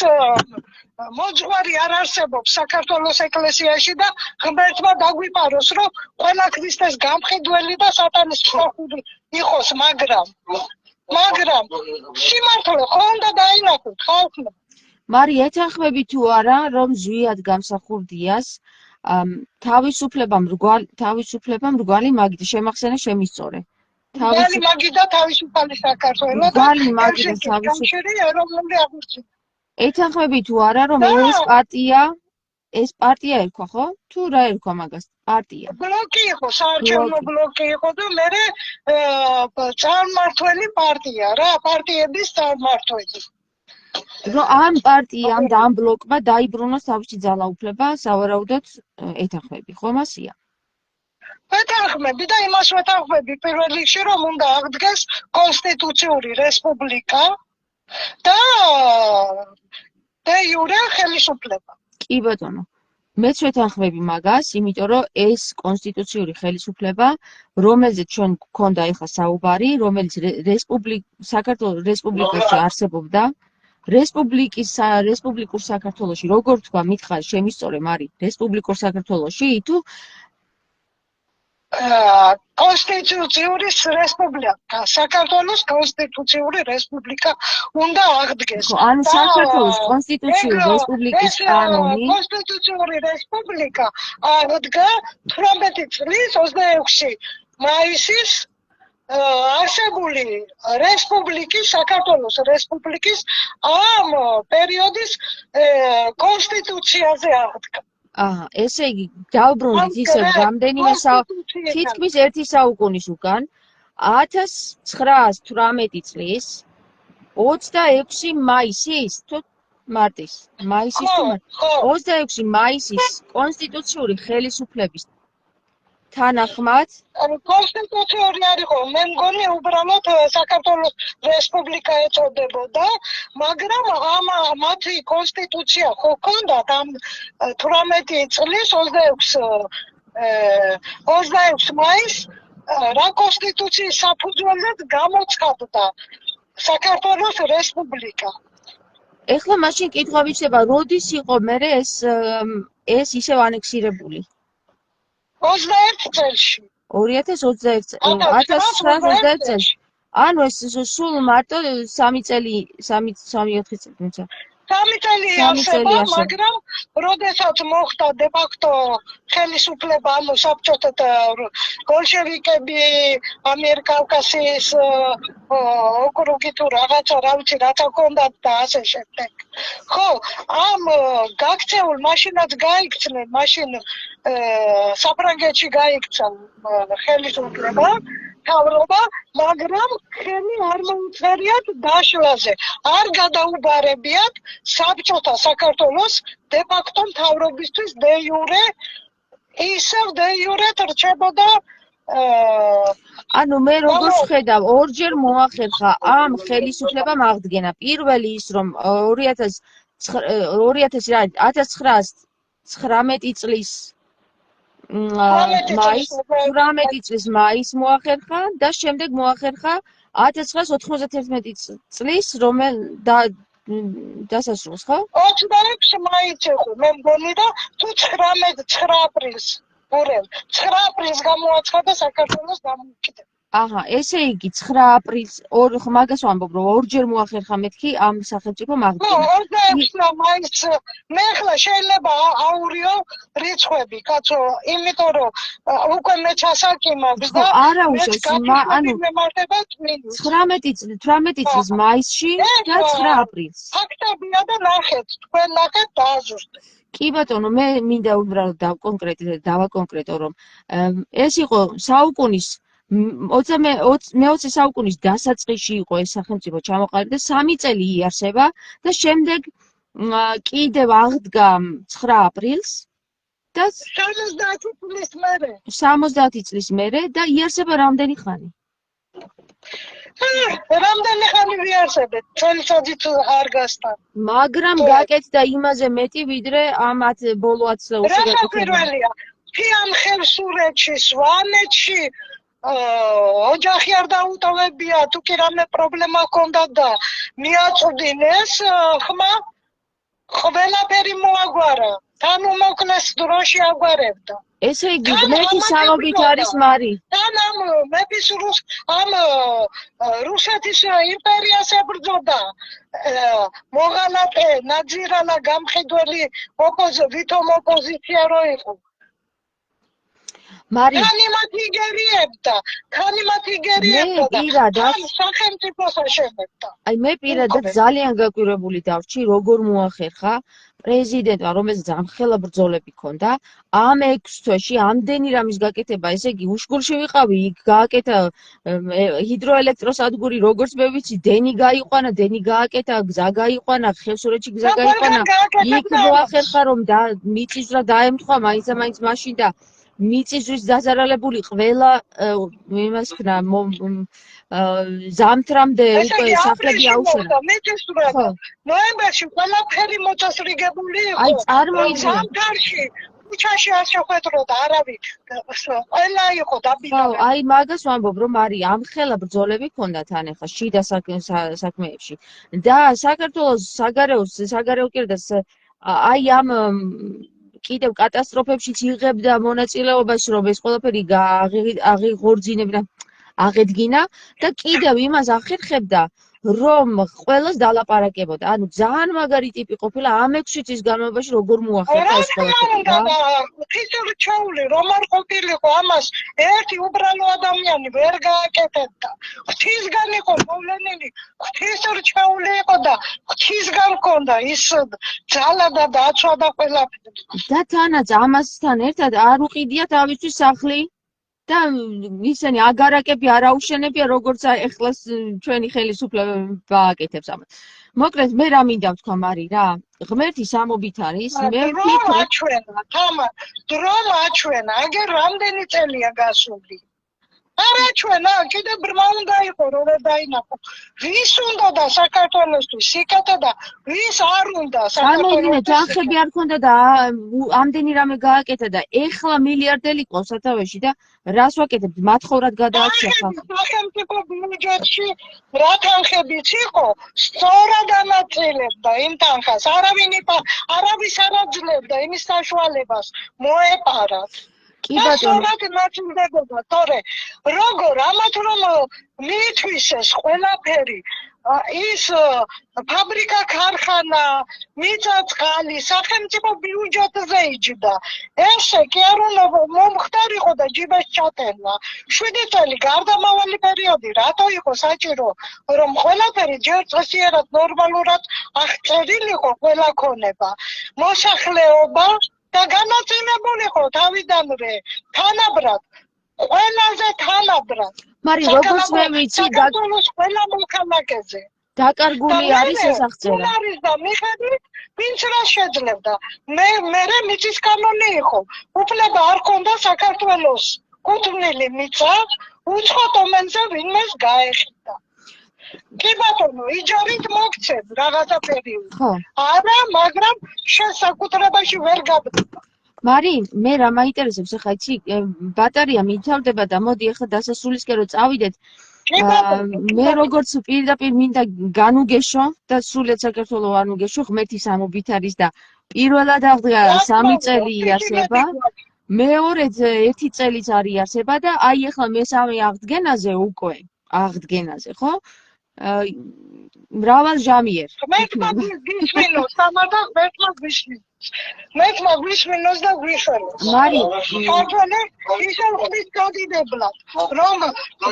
მოძღვარი არ არსებობს საქართველოს ეკლესიაში და ღმერთმა დაგვიპაროს, რომ ყველა ქრისტეს გამყიდველი და სატანის მსახური იყოს, მაგრამ სიმართლე ხო უნდა დაინახოთ ხალხმა.
მარი, ეთანხმები თუ არა, რომ ზვიად გამსახურდიას თავისუფლებამ რგვალი მაგით შემახსენა შემისწორე.
რგვალი მაგი და თავისუფალი საქართველო და კავშირი ეროვნული აღორძინება.
ეთანხმები თუ არა, რომ ეს პარტია ერქვა, ხო? თუ რა ერქვა მაგას? პარტია.
ბლოკი იყო, საარჩევნო ბლოკი იყო და მერე წარმმართველი პარტია რა, პარტიების წარმმართველი.
რომ ამ პარტიამ და ამ ბლოკმა დაიბრუნოს თავისი ძალაუფლება, სავარაუდოდ ეთანხმები, ხო მასია?
ვეთანხმები და იმას ვეთანხმები პირველ რიგში, რომ უნდა აღდგეს კონსტიტუციური რესპუბლიკა და იურე ხელისუფლება.
კი ბატონო. მეც ვეთანხმები მაგას, იმიტომ რომ ეს კონსტიტუციური ხელისუფლება, რომელზეც ჩვენ გქონდა ეხლა საუბარი, რომელიც საქართველოს რესპუბლიკაში არსებობდა, რესპუბლიკურ საქართველოში, როგორ თქვა, მითხრა შემისწორე მარი, რესპუბლიკურ საქართველოში თუ
კონსტიტუციური რესპუბლიკა, საქართველოს კონსტიტუციური რესპუბლიკა უნდა აღდგეს.
ანუ საქართველოს კონსტიტუციური რესპუბლიკის კანონი
კონსტიტუციური რესპუბლიკა აღდგა 18 წლის 26 მაისის არსებული საქართველოს რესპუბლიკის ამ პერიოდის კონსტიტუციაზე აღდგა.
ესე იგი, დავბრუნდით ისევ რამდენიმე თითქმის 1 საუკუნის უკან, 1918 წლის 26 მაისის თუ მარტის, 26 მაისის კონსტიტუციური ხელისუფლების თანახმად
კონსტიტუციური არ იყო, მე მგონი უბრალოდ საქართველოს რესპუბლიკა ეწოდებოდა, მაგრამ მათი კონსტიტუცია ხო ჰქონდათ ამ 18 წლის 26 მაისს რა კონსტიტუციის საფუძველზე გამოცხადდა საქართველოს რესპუბლიკა.
ეხლა მაშინ კითხვა ვიჩნდება, როდის იყო მერე ეს ისევ ანექსირებული?
21 წელში.
1921 წელში. ანუ ეს სულ მარტო 3 წელი, 3-4 წელი, თუმცა
3 წელი არსება, მაგრამ როდესაც მოხდა დე-ფაქტო ხელისუფლება, ანუ საბჭოთა ბოლშევიკები, ამიერკავკასიის ოკრუგი თუ რაღაცა, რა ვიცი, რათა ჰქონდათ და ასე შემდეგ. ხო, ამ გაქცეულ მაშინაც გაიქცნენ, მაშინ საფრანგეთში გაიქცა ხელისუფლება, თავრობა, მაგრამ ხელი არ მოუწერიათ დაშლაზე. არ გადაუბარებიათ საბჭოთა საქართველოს დე-ფაქტო მთავრობისთვის დე იურე ისევ დე იურეთ რჩებოდა
ანუ მე როგორც ხედავ, ორჯერ მოახერხა ამ ხელისუფლებამ აღდგენა. პირველი ის, რომ 1919 წლის 18 წლის მაისს მოახერხა და შემდეგ მოახერხა 1991 წლის დასასრულს, ხო?
26 მაისს იყო, მე მგონი და თუ 9 აპრილს 9 აპრილს გამოაცხადა საქართველოს დამოუკიდებლობა.
აჰა, ესე იგი 9 აპრილს მაგას ვამბობ, რომ ორჯერ მოახერხა მეთქი ამ სახელმწიფომ აღდგენა.
26 მაისს მე ხლა შეიძლება აურიო რიცხვები, კაცო, იმიტომ რომ უკვე მე ჩასაკიმავს და
არა უშავს, ანუ 18 წლის მაისში და 9 აპრილს.
ფაქტებია და ნახეთ, თქვენ ნახეთ დააზუსტეთ.
კი ბატონო, მე მინდა უბრალოდ დავაკონკრეტო, რომ ეს იყო საუკუნის მე-20 საუკუნის დასაწყისში იყო ეს სახელმწიფო ჩამოყალიბდა და 3 წელი იარსება და შემდეგ კიდევ აღდგა 9 აპრილს და 70 წლის მერე და იარსება რამდენი ხანი?
რამდენი ხანი ვიარსებთ? წელიწადით არ გასთან.
მაგრამ გაკეთდა იმაზე მეტი, ვიდრე ამ ბოლო 10 წელს
რა პირველია? ფიამ ხევსურეთში, სვანეთში ოჯახი არ დაუტოვებია, თუ კი რამე პრობლემა ჰქონდა და მიაწვდინეს ხმა, ყველაფერი მოაგვარა. თან უმოკლეს დროში აგვარებდა.
ესე იგი, ღმერთის სამობით არის მარი.
თან ამ მეფის ამ რუსეთის იმპერიას ებრძოდა მოღალატე, ნაძირალა, გამყიდველი ვითომ ოპოზიცია რო იყო.
მარი
ქანი მათ იგერიებდა და სახელმწიფოს აშენებდა.
აი მე პირადად ძალიან გაკვირვებული დავრჩი, როგორ მოახერხა პრეზიდენტმა, რომელსაც ამხელა ბრძოლები ჰქონდა, ამ 6 თვეში ამდენი რამის გაკეთება, ესე იგი უშგულში ვიყავი, იქ გააკეთა ჰიდროელექტროსადგური, როგორც მე ვიცი, დენი გააკეთა, გზა გაიყვანა, ხევსურეთში გზა გაიყვანა, იქ მოახერხა, რომ მიწისძვრა დაემთხვა მაინც მაშინ და მიწისძვრის დაზარალებული ყველა იმას ხნა ზამთრამდე უკვე სახლები აუშენა.
ნოემბერში ყველაფერი მოწესრიგებული იყო.
აი წარმოიდგინე.
ზამთარში ქუჩაში არ შეხვედროდა არავინ. ყველა იყო დაბინავებული.
აი მაგას ვამბობ, რომ არის ამხელა ბრძოლები ჰქონდა თან ახლა შიდა საქმეებში. და საქართველოს საგარეო კირდას აი ამ კიდევ კატასტროფებშიც იღებდა მონაწილეობას, რომ ეს ყველაფერი აღიღორძინებდა, აღედგინა და კიდევ იმას ახერხებდა, რომ ყველას დალაპარაკებოდა. ანუ ძალიან მაგარი ტიპი ყოფილა ამ 6 წლის განმავლობაში როგორ მოახერხა ეს ყველაფერი.
ღვთისმშობელი რომ არ ყოფილიყო ამას ერთი უბრალო ადამიანი ვერ გააკეთებდა. ღვთისგან იყო მოვლენილი, ღვთისმშობელი იყო და ღვთისგან ჰქონდა ის ძალა და დაცვა და ყველაფერი.
და თანაც ამასთან ერთად არ უყიდია თავისთვის სახლი და ისინი აგარაკები არ აუშენებია, როგორც ეხლა ჩვენი ხელისუფლება აკეთებს ამას. მოკლედ მე რა მინდა ვთქვა, მარი რა, ღმერთი სამობით არის, მე ვფიქრობ,
დრო აჩვენა, აგერ რამდენი წელია გასული. არაჩვენა, კიდე ბრმა უნდა იყო, რომ დაინახო. ვის უნდა საქართველოსთვის სიკეთე და ვის არ უნდა
საქართველოსთვის. თანხები არ ქონდა და ამდენი რამე გააკეთა და ეხლა მილიარდელი ყავს სათავეში და რას ვაკეთებთ? მათხოვრად გადააქცია ხალხი.
სახელმწიფო ბიუჯეტში რა თანხებიც იყო, სწორად ანაწილებდა იმ თანხას. არავის არ აძლევდა იმის საშუალებას მოეპარათ.
კი ბატონო.
როგორ ამათ რომ მიითვისეს ყველაფერი ის ფაბრიკა, ქარხანა, მიწა-წყალი სახელმწიფო ბიუჯეტზე იჯდა. ესე კი არ უნდა მომხდარიყო და ჯიბეს ჩატენა. 7 წელი გარდამავალი პერიოდი, რატო იყო საჭირო, რომ ყველაფერი ჯერ წესიერად ნორმალურად აღწერილიყო ყველა ქონება. მოსახლეობა და განაწილებულიყო თავიდანვე თანაბრად, ყველაზე თანაბრად.
მარი როგორც მე ვიცი
საქართველოს ყველა მოქალაქეზე.
დაკარგული არის ეს აღწერა.
არის და მიხედვით ვინც რა შეძლებდა. მე მიწის კანონი იყო. უფლება არ ქონდა საქართველოს კუთვნილი მიწა უცხო დომენზე ვინმეს გაეხიდა. კი ბატონო, იჯარით მოგცემ რაღაცა პერიოდი.
ხო.
არა, მაგრამ შესაკუთრებაში ვერ გაბდება.
მარი, მე რა მაინტერესებს ახლა იცი, ბატარია მითავდება და მოდი ახლა დასასრულისკენ რომ წავიდეთ. მე როგორც პირდაპირ მინდა განუგეშო და სრულიად საქართველოს არ უგეშო, ღმერთის ამობით არის და პირველად აღდგა 3 წელი იარსება. მეორედ 1 წელიც არის იარსება და აი ახლა მესამე აღდგენაზე, ხო? მრავალ ჟამიერ.
მეც მაგვისმინოს და გვიხელოს.
მარი,
ქართველი ისევ ხმის გადიდებლად, რომ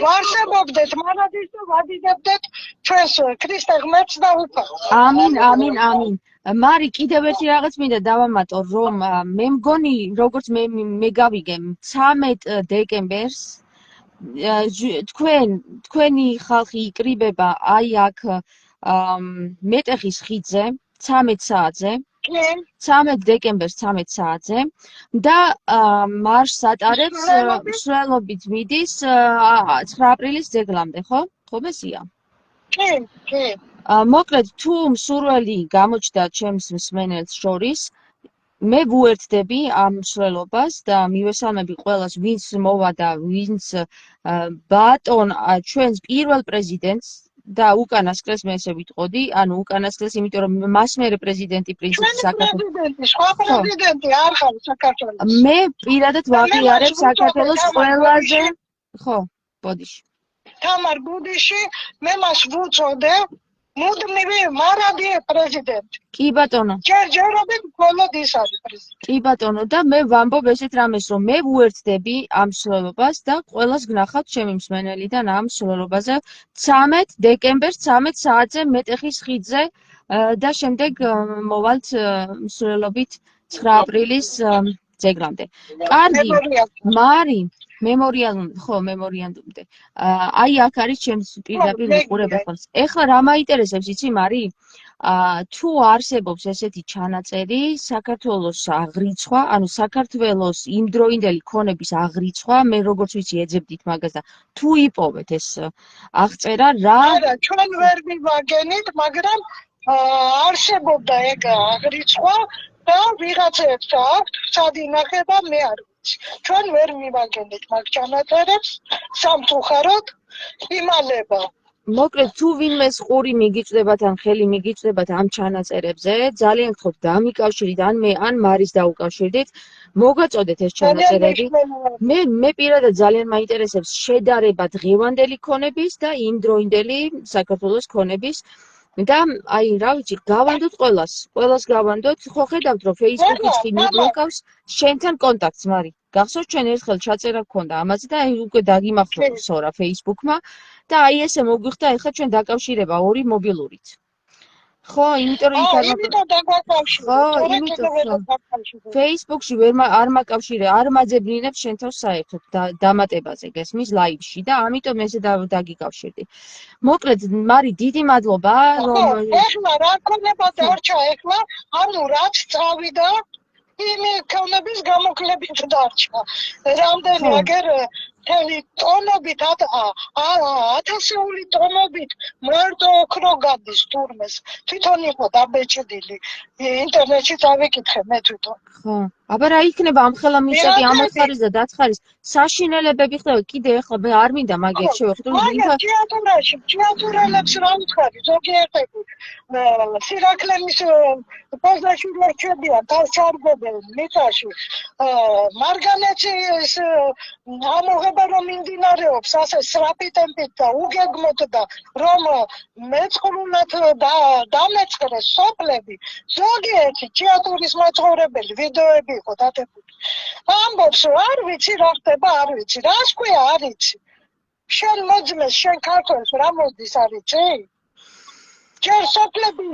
ვარსებობდეთ მარადის და ვადიდებდეთ ჩვენს ქრისტე ღმერთს და უფალს.
ამინ. მარი, კიდევ ერთი რაღაც მინდა დავამატო, რომ მე მგონი, როგორც მე გავიგე, 13 დეკემბერს თქვენი ხალხი იკრიბება აი აქ მეტეხის ხიდზე 13 საათზე 13 დეკემბერს 13 საათზე და მარშს ატარებს მსვლელობით მიდის 9 აპრილის ძეგლამდე, ხო? ხო მესია?
კი.
მოკლედ თუ მსურველი გამოჩნდა ჩემს მსმენელს შორის მე ვუერთდები ამ მსვლელობას და მივესალმები ყველას, ვინც მოვა და ვინც ბატონ ჩვენს პირველ პრეზიდენტს და უკანასკნელს მე ესე ვიტყოდი, ანუ უკანასკნელს, იმიტომ რომ მას მერე პრეზიდენტი პრინციპი საქართველოს.
სხვა პრეზიდენტი არ ხარ საქართველოს.
მე პირადად ვაღიარებ საქართველოს ყველაზე, ხო, ბოდიში.
თამარ ბუდიში, მე მას ვუწოდე მუდმივი მარადი პრეზიდენტი.
კი ბატონო.
ჯერჯერობით მხოლოდ ის არის პრეზიდენტი.
კი ბატონო და მე ვამბობ ესეთ რამეს, რომ მე ვუერთდები ამ მსვლელობას და ყველას გნახავთ ჩემი მსმენელიდან ამ მსვლელობაზე 13 დეკემბერს 13 საათზე მეტეხის ხიდზე და შემდეგ მოვალთ მსვლელობით 9 აპრილის ძეგლამდე. კარგი, მარი, მემორიანდუმდე. აი აქ არის ჩემს პირდაპირ მიყურებელ ხოლმე. ეხლა რა მაინტერესებს, იცი მარი? თუ არსებობს ესეთი ჩანაწერი საქართველოს აღრიცხვა, ანუ საქართველოს იმდროინდელი ქონების აღრიცხვა, მე როგორც ვიცი ეძებდით მაგას და თუ იპოვეთ ეს აღწერა რა?
არა, ჩვენ ვერ მივაგენით, მაგრამ არსებობდა ეგ აღრიცხვა და ვიღაცებს აქვს სად ინახება, მე არ ვიცი. ჩვენ ვერ მივაგენით მაგ ჩანაწერებს, სამწუხაროდ იმალება.
მოკლედ თუ ვინმეს ყური მიგიწვდებათ ან ხელი მიგიწვდებათ ამ ჩანაწერებზე, ძალიან გთხოვთ დამიკავშირდით ან მარის დაუკავშირდით, მოგაწოდეთ ეს ჩანაწერები. მე პირადად ძალიან მაინტერესებს შედარება დღევანდელი ქონების და იმდროინდელი საქართველოს ქონების და აი რა ვიცი, გავანდოთ ყველას გავანდოთ. ხო ხედავთ რომ Facebook-იც კი მიბლოკავს შენთან კონტაქტს, მარი. გახსოვთ ჩვენ ერთხელ ჩაწერა გქონდა ამაზე და აი უკვე დაგიმახსოვრა სორა Facebook-მა და აი ესე მოგვიხდა ეხლა ჩვენ დაკავშირება ორი მობილურით. ხო, იმიტომ რომ იქ Facebook-ში არ მაკავშირე, არ მაძებნინებს შენ თავს საერთოდ დამატებაზე გესმის ლაივში და ამიტომ ესე დაგიკავშირდი. მოკლედ, მარი, დიდი მადლობა, რომ
ეხლა რა ქონება დარჩა ეხლა, ანუ რაც წავიდა იმ ქონების გამოკლებით დარჩა. რამდენი აგერ მთელი ტონობით, ათასეული ტონობით მარტო ოქრო გადის თურმეს. თვითონ იყო დაბეჭდილი. ინტერნეტში დავიკითხე მე თვითონ.
ხო. აბა რა იქნება ამ ხელა მიწები ამოხარის და დაცხარის საშინელებები ხდება კიდე ეხლა მე არ მინდა მაგერ შევეხოთ.
თეატრალებს რა უცხარი ზოგიერთები სირაკლემის პოზაში რჩებიან თავს ჩარგობენ მიწაში. მარგალეცის ამოღება რომ მიმდინარეობს ასე სრაფი ტემპით და უგეგმოთ და რომ მეწყრულად დამეწყრეს სოფლები, ზოგიერთი თეატრის მაცხოვრებელი ვიდეოები იყო დადებული. ამბობს არ ვიცი რა ხდება, არ ვიცი რა სკვია არ იცი. შენ მოძმეს შენ ქართველს რა მოდის არ იცი? ჯერ სოფლები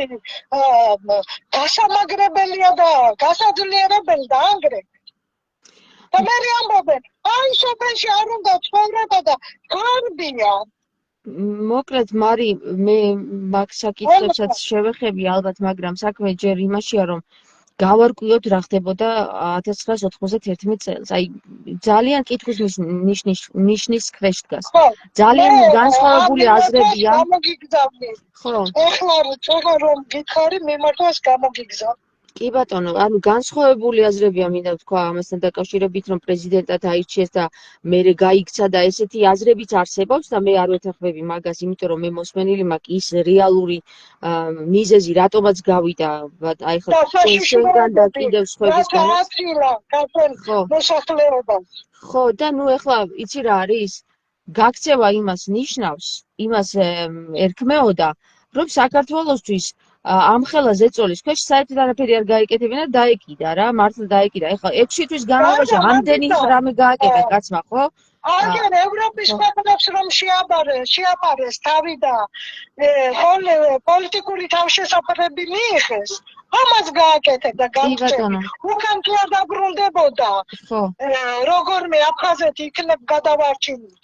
გასამაგრებელია და გასაძლიერებელი და ანგრები. და მე ამბობენ, აი სოფელში არ უნდა ცხოვრება და გარბია.
მოკლედ მარი მე მაგ საკითხებსაც შევეხები ალბათ, მაგრამ საქმე ჯერ იმაშია, რომ გავარკვიოთ რა ხდებოდა 1991 წელს. აი ძალიან კითხვის ნიშნის ქვეშ დგას. ძალიან განსხვავებული აზრებია.
ხო. ეხლა რომ გითხარი, მიმართვას გამოგიგზავნა.
კი ბატონო, ანუ განსხვავებული აზრებია, მინდა ვთქვა ამასთან დაკავშირებით, რომ პრეზიდენტად აირჩიეს და მერე გაიქცა და ესეთი აზრებიც არსებობს და მე არ ვეთანხმები მაგას, იმიტომ რომ მე მოსმენილი მაქვს ის რეალური მიზეზი, რატომაც გავიდა, აი ხო შენგან და კიდევ სხვებისგან. ხო, და ნუ ეხლა იცი რა არის? გაქცევა იმას ნიშნავს, იმას ერქმეოდა, რომ საქართველოსთვის ამ ხელა ზეწოლის ქვეშ საერთოდ არაფერი არ გაეკეთებინა, დაეკიდა რა, მართლა დაეკიდა. ეხლა 6 თვის განმავლობაში ამდენი რამე გააკეთა კაცმა, ხო?
აგერ ევროპის ქვეყნებს რომ შეაპარეს თავი და პოლიტიკური თავშესაფრები მიიღეს, ამას გააკეთებდა გამწევი. უკან კი არ დაბრუნდებოდა.
ხო.
როგორმე აფხაზეთი იქნებ გადავარჩინოთ.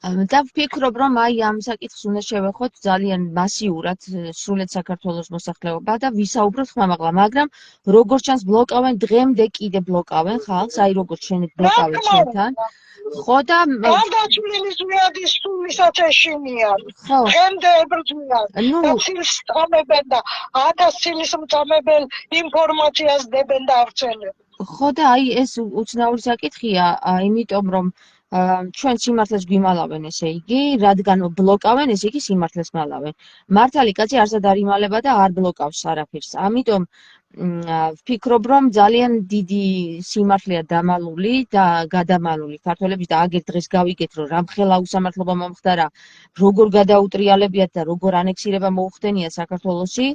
და ვფიქრობ, რომ აი ამ საკითხს უნდა შევეხოთ ძალიან მასიურად სრულად საქართველოს მოსახლეობა და ვისაუბროთ ხმამაღლა, მაგრამ როგორც ჩანს ბლოკავენ დღემდე კიდე ბლოკავენ ხალხს, აი როგორც შენ ბლოკავენ ჩვენთან. ხო და
გადაჭრილი ზვიადის სულისაც ეშინიან. დღემდე ებრძვიან. და ცილს წამებენ და 1000 ცილის მწამებელ ინფორმაციას დებენ და ავრცელებენ.
ხო და აი ეს უცნაური საკითხია, იმიტომ რომ ჩვენ სიმართლეს გვიმალავენ, ესე იგი, რადგან ბლოკავენ, ესე იგი სიმართლეს მალავენ. მართალი კაცი არსად არ იმალება და არ ბლოკავს არაფერს. ამიტომ ვფიქრობ, რომ ძალიან დიდი სიმართლეა დამალული და გადამალული ქართველების და აგერ დღეს გავიგეთ, რომ რამხელა უსამართლობა მომხდარა, როგორ გადაუტრიალებიათ და როგორ ანექსირება მოუხდენია საქართველოსი,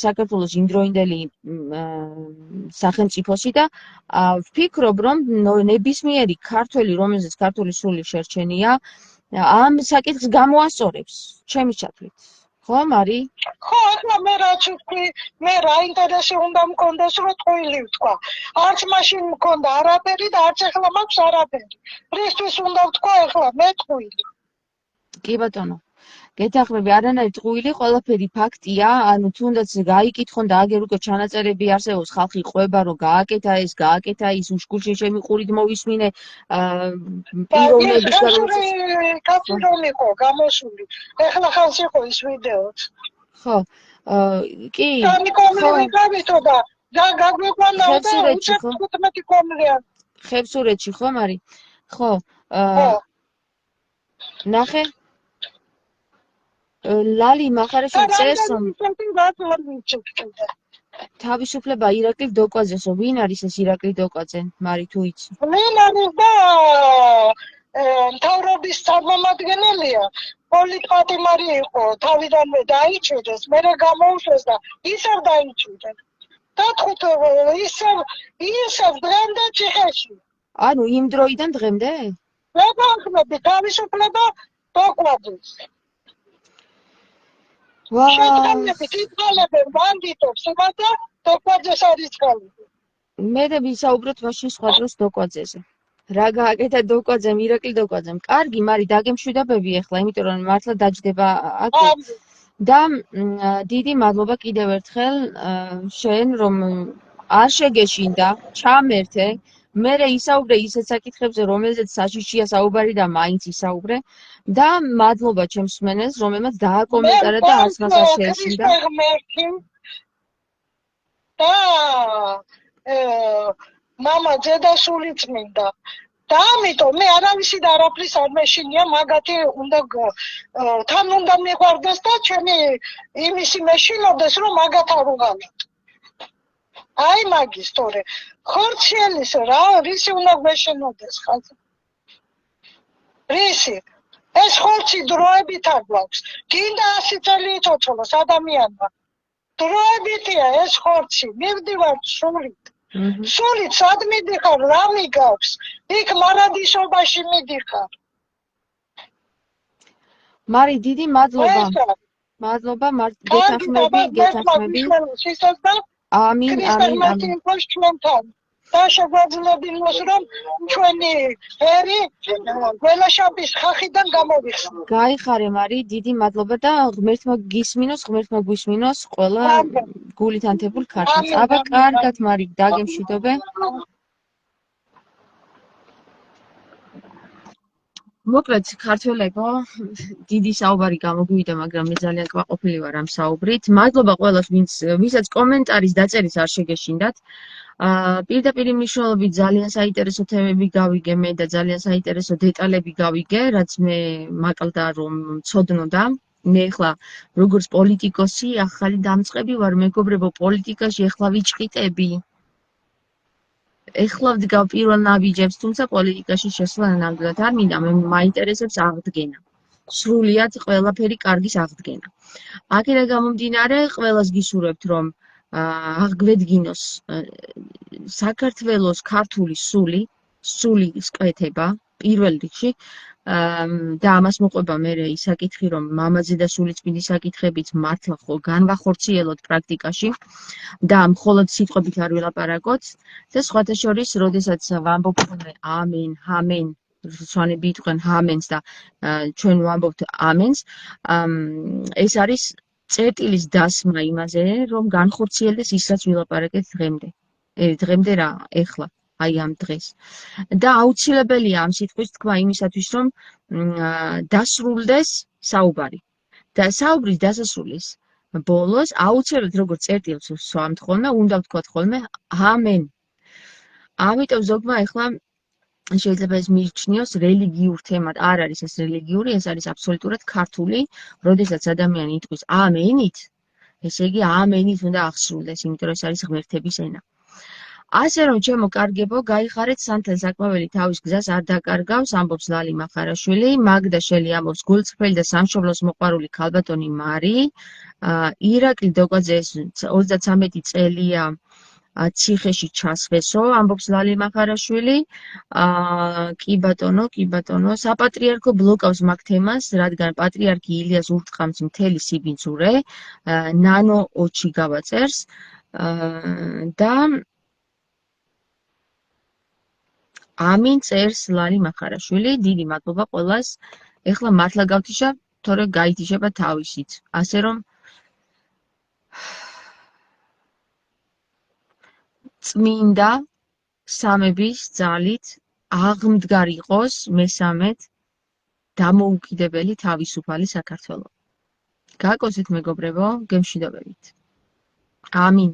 საქართველოს იმდროინდელი სახელმწიფოსი და ვფიქრობ, რომ ნებისმიერი ქართველი, რომელზეც ქართული სული შერჩენია, ამ საკითხს გამოასწორებს, ჩემი ჩათვლით. ხო, მარი?
ხო, ახლა მე რაც ვთქვი, მე რა ინტერესი უნდა მქონდეს, რომ ტყუილი ვთქვა. არც მაშინ მქონდა არაფერი და არც ახლა მაქვს არაფერი. რისთვის უნდა ვთქვა ახლა მე ტყუილი?
კი ბატონო. გეთანხმები, არანაირი ტყუილი, ყველაფერი ფაქტია, ანუ თუნდაც გაიკითხონ და აგერ უკვე ჩანაწერები არსებობს, ხალხი ყვება, რომ გააკეთა ის უშკულში შემიყურით მოვისმინე პიროვნების
კაცი რომ იყო გამოსული. ეხლა ხანს იყო ის ვიდეოც.
ხო, კი.
სამი კომლები გავიტო და გაგვეყვანა და უცებ 15 კომლია.
ხევსურეთში ხო, მარი? ხო. ნახე ლალი მახარაშვილი წერს, რომ თავისუფლება ირაკლი დოკვაძესო. ვინ არის ეს ირაკლი დოკვაძე? მარი თუ იცი.
ვინ არის და მთავრობის წარმომადგენელია. პოლიტპატიმარი იყო, თავიდანვე დაიჭირეს, მერე გამოუშვეს და ისევ დაიჭირეს. დათხუთ ისევ დღემდე ციხეში.
ანუ იმ დროიდან დღემდე?
ვეთანხმები თავისუფლება დოკვაძეს. შეგამები თითქალებენ ბანდიტებს და დოკვაძეს არის წყალები.
მე და ვისაუბროთ მაშინ სხვა დროს დოკვაძეზე. რა გააკეთა დოკვაძემ, ირაკლი დოკვაძემ. კარგი, მარი დაგემშვიდობები ახლა, იმიტომ რომ მართლა დაჯდება აქ. და დიდი მადლობა კიდევ ერთხელ შენ, რომ არ შეგეშინდა, ჩამერთე. მერე ისაუბრე ისეთ საკითხებზე, რომელზეც საშიშია საუბარი და მაინც ისაუბრე და მადლობა ჩემს მსმენელს, რომელმაც დააკომენტარა და არცმას არ შეეშინდა.
და მამა ძედასული წმინდა. და ამიტომ მე არავისი და არაფრის არ მეშინია, მაგათი უნდა თან უნდა მიყვარდეს და ჩემი იმისი მეშინოდეს, რომ მაგათ არ უღალატ. აი მაგის თორე ხორციელის რა რისი უნდა მეშინოდეს ხალხი. რისი? ეს ხორცი დროებით არ გვაქვს. გინდა 100 წელი იწოცოს ადამიანმა. დროებითია ეს ხორცი. მივდივარ სულით. სულით სად მიდიხარ, რა მიგავს? იქ მარადისობაში მიდიხარ.
მარი დიდი მადლობა. მადლობა, გეთანხმები. ამინ.
და შეგვაძლოდინოს რომ ჩვენი ღერი გველაშაბის ხახიდან გამოვიხსნათ.
გაიხარე მარი, დიდი მადლობა და ღმერთმა გისმინოს, ღმერთმა გვისმინოს ყველა გულით ანთებულ ქართულს. აბა კარგად მარი, დაგემშვიდობე. მოკლედ ქართველებო, დიდი საუბარი გამოგვივიდა, მაგრამ მე ძალიან კმაყოფილი ვარ ამ საუბრით. მადლობა ყველას, ვისაც კომენტარის დაწერის არ შეგეშინდათ. პირდაპირ მნიშვნელობით ძალიან საინტერესო თემები გავიგე მე და ძალიან საინტერესო დეტალები გავიგე, რაც მე მაკლდა რომ მცოდნოდა. მე ახლა როგორც პოლიტიკოსი ახალი დამწყები ვარ, მეგობრებო, პოლიტიკაში ახლა ვიჭყიტები. ეხლა ვდგავ პირველ ნაბიჯებს, თუმცა პოლიტიკაში შესვლა ნამდვილად არ მინდა, მე მაინტერესებს აღდგენა. სრულიად ყველაფერი კარგის აღდგენა. აქედან გამომდინარე, ყველას გისურვებთ, რომ აღგვედგინოს საქართველოს ქართული სული სკეთება პირველ რიგში და ამას მოყვება მე ისაკითხი, რომ მამაძე და სულიწმინდი საკითხებიც მართლა განვახორციელოთ პრაქტიკაში და მხოლოდ სიტყვებით არ ვილაპარაკოთ და სხვათა შორის, როდესაც ვამბობ ამენ, რუსონები იტყვენ ამენს და ჩვენ ვამბობთ ამენს, ეს არის წერტილის დასმა იმაზე, რომ განხორციელდეს ის, რაც ვილაპარაკეთ დღემდე რა, ეხლა, აი ამ დღეს. და აუცილებელია ამ სიტყვის თქვა იმისათვის, რომ დასრულდეს საუბარი. და საუბრის დასასრულის ბოლოს აუცილებლად როგორც წერტილს ვსვამთ ხოლმე, უნდა ვთქვათ ხოლმე ამენ. ამიტომ ზოგმა ეხლა შეიძლება ეს მიიჩნიოს რელიგიურ თემად, არ არის ეს რელიგიური, ეს არის აბსოლუტურად ქართული, როდესაც ადამიანი იტყვის ამენით, ესე იგი ამენით უნდა აღსრულდეს, იმიტომ რომ ეს არის ღმერთების ენა. ასე რომ ჩემო კარგებო, გაიხარეთ სანთელ საკმაველი თავის გზას არ დაკარგავს, ამბობს ლალი მახარაშვილი, მაგდა შელი ამბობს გულწრფელი და სამშობლოს მოყვარული ქალბატონი მარი, ირაკლი დოკვაძე 33 წელია ციხეში ჩასხესო, ამბობს ლალი მახარაშვილი, კი ბატონო, საპატრიარქო ბლოკავს მაგ თემას, რადგან პატრიარქი ილიას ურტყამს მთელი სიბინძურე, ნანო ოჩი გავაწერს და ამინ წერს ლალი მახარაშვილი, დიდი მადლობა ყველას. ეხლა მართლა გავთიშა, თორე გაითიშება თავისით. ასე რომ წმინდა სამების ძალით აღმდგარ იყოს მესამედ დამოუკიდებელი თავისუფალი საქართველო. გაკოცეთ მეგობრებო, გემშვიდობებით. ამინ.